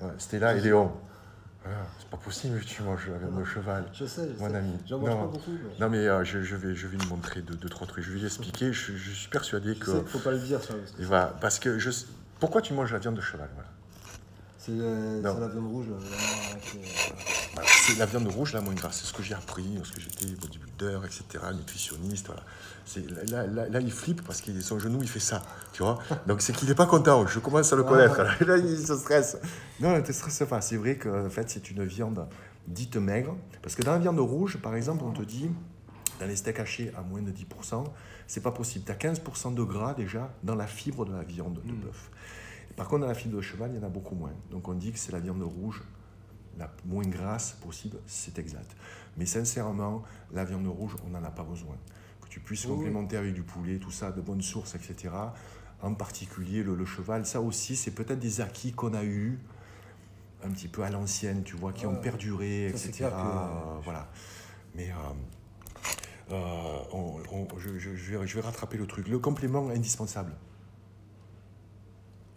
Ouais, Stella et Léon. Voilà, c'est pas possible que tu manges la viande de cheval. Je sais, Mon ami. J'en mange Non. pas beaucoup. Mais... Non, mais je vais lui montrer deux, trois trucs. Je vais lui expliquer. Je suis persuadé Je que... sais qu'il faut pas le dire, ça. Il va... Parce que pourquoi tu manges la viande de cheval? Voilà. C'est Non. la viande rouge, là, vraiment, Voilà, c'est la viande rouge, la moins grasse. C'est ce que j'ai appris lorsque j'étais bodybuilder, etc., nutritionniste. Voilà. Là, il flippe parce que son genou, il fait ça, tu vois. Donc, c'est qu'il n'est pas content. Je commence à le connaître. Là, il se stresse. Non, ne te stresse pas. C'est vrai qu'en fait, c'est une viande dite maigre. Parce que dans la viande rouge, par exemple, on te dit, dans les steaks hachés à moins de 10%, c'est pas possible. Tu as 15% de gras déjà dans la fibre de la viande de bœuf. Par contre, dans la fibre de cheval, il y en a beaucoup moins. Donc on dit que c'est la viande rouge la moins grasse possible, c'est exact. Mais sincèrement, la viande rouge, on n'en a pas besoin. Que tu puisses complémenter avec du poulet, tout ça, de bonnes sources, etc. En particulier le cheval, ça aussi, c'est peut-être des acquis qu'on a eus un petit peu à l'ancienne, tu vois, qui ont perduré, ça, etc. Que... Voilà. Mais je vais rattraper le truc. Le complément indispensable.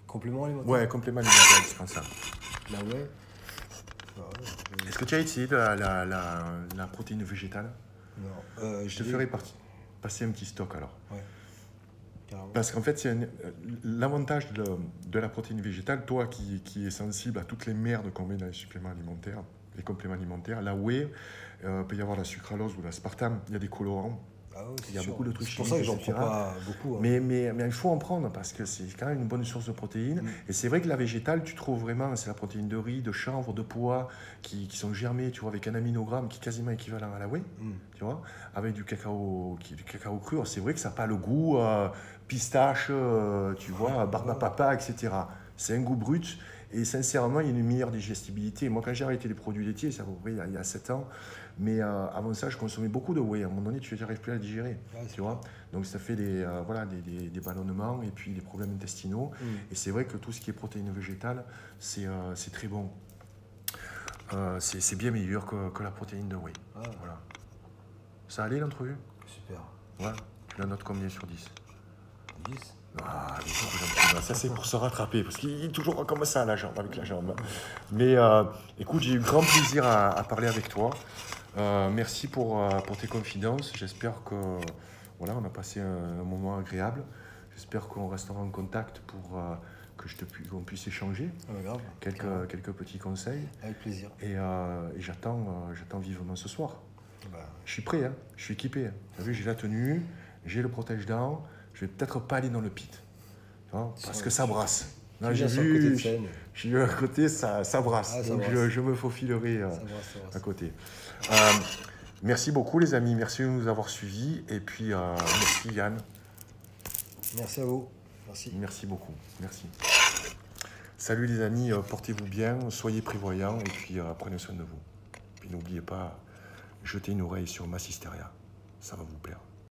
Complément alimentaire. Ouais, complément alimentaire indispensable. Là, ouais. Est-ce que tu as essayé de la protéine végétale? Non. Je te ferai passer un petit stock alors. Ouais. Carrément. Parce qu'en fait, l'avantage de la protéine végétale, toi qui es sensible à toutes les merdes qu'on met dans les suppléments alimentaires, les compléments alimentaires, la whey, peut y avoir la sucralose ou l'aspartame, il y a des colorants. Ah oui, Il y a beaucoup de trucs chimiques. C'est pour ça que j'en etc. prends pas beaucoup. Hein. Mais il faut en prendre parce que c'est quand même une bonne source de protéines. Et c'est vrai que la végétale, tu trouves vraiment, c'est la protéine de riz, de chanvre, de pois qui sont germées, tu vois, avec un aminogramme qui est quasiment équivalent à la whey, tu vois, avec du cacao cru. Alors, c'est vrai que ça n'a pas le goût pistache, tu vois, barbe à papa, etc. C'est un goût brut. Et sincèrement, il y a une meilleure digestibilité. Moi, quand j'ai arrêté les produits laitiers, ça il y a 7 ans, mais avant ça, je consommais beaucoup de whey. À un moment donné, tu n'arrives plus à la digérer, tu vois. Donc, ça fait des ballonnements et puis des problèmes intestinaux. Et c'est vrai que tout ce qui est protéines végétales, c'est très bon. C'est bien meilleur que la protéine de whey. Voilà. Ça allait l'entrevue? Super. Ouais. Tu la notes combien sur 10? 10. Ah, ça c'est pour se rattraper, parce qu'il est toujours comme ça avec la jambe. Mais écoute, j'ai eu grand plaisir à parler avec toi. Merci pour tes confidences. J'espère que voilà, on a passé un moment agréable. J'espère qu'on restera en contact pour qu'on puisse échanger quelques petits conseils. Avec plaisir. Et j'attends vivement ce soir. Je suis prêt, hein, je suis équipé. Hein. Tu as vu, j'ai la tenue, j'ai le protège-dents. Je vais peut-être pas aller dans le pit, hein, parce que ça brasse. Là, j'ai vu à côté, ça brasse. Donc je me faufilerai à côté. Merci beaucoup les amis, merci de nous avoir suivis. Et puis merci Yann. Merci à vous. Merci. Merci beaucoup. Merci. Salut les amis, portez-vous bien, soyez prévoyants et puis prenez soin de vous. Puis n'oubliez pas, jetez une oreille sur Massisteria, ça va vous plaire.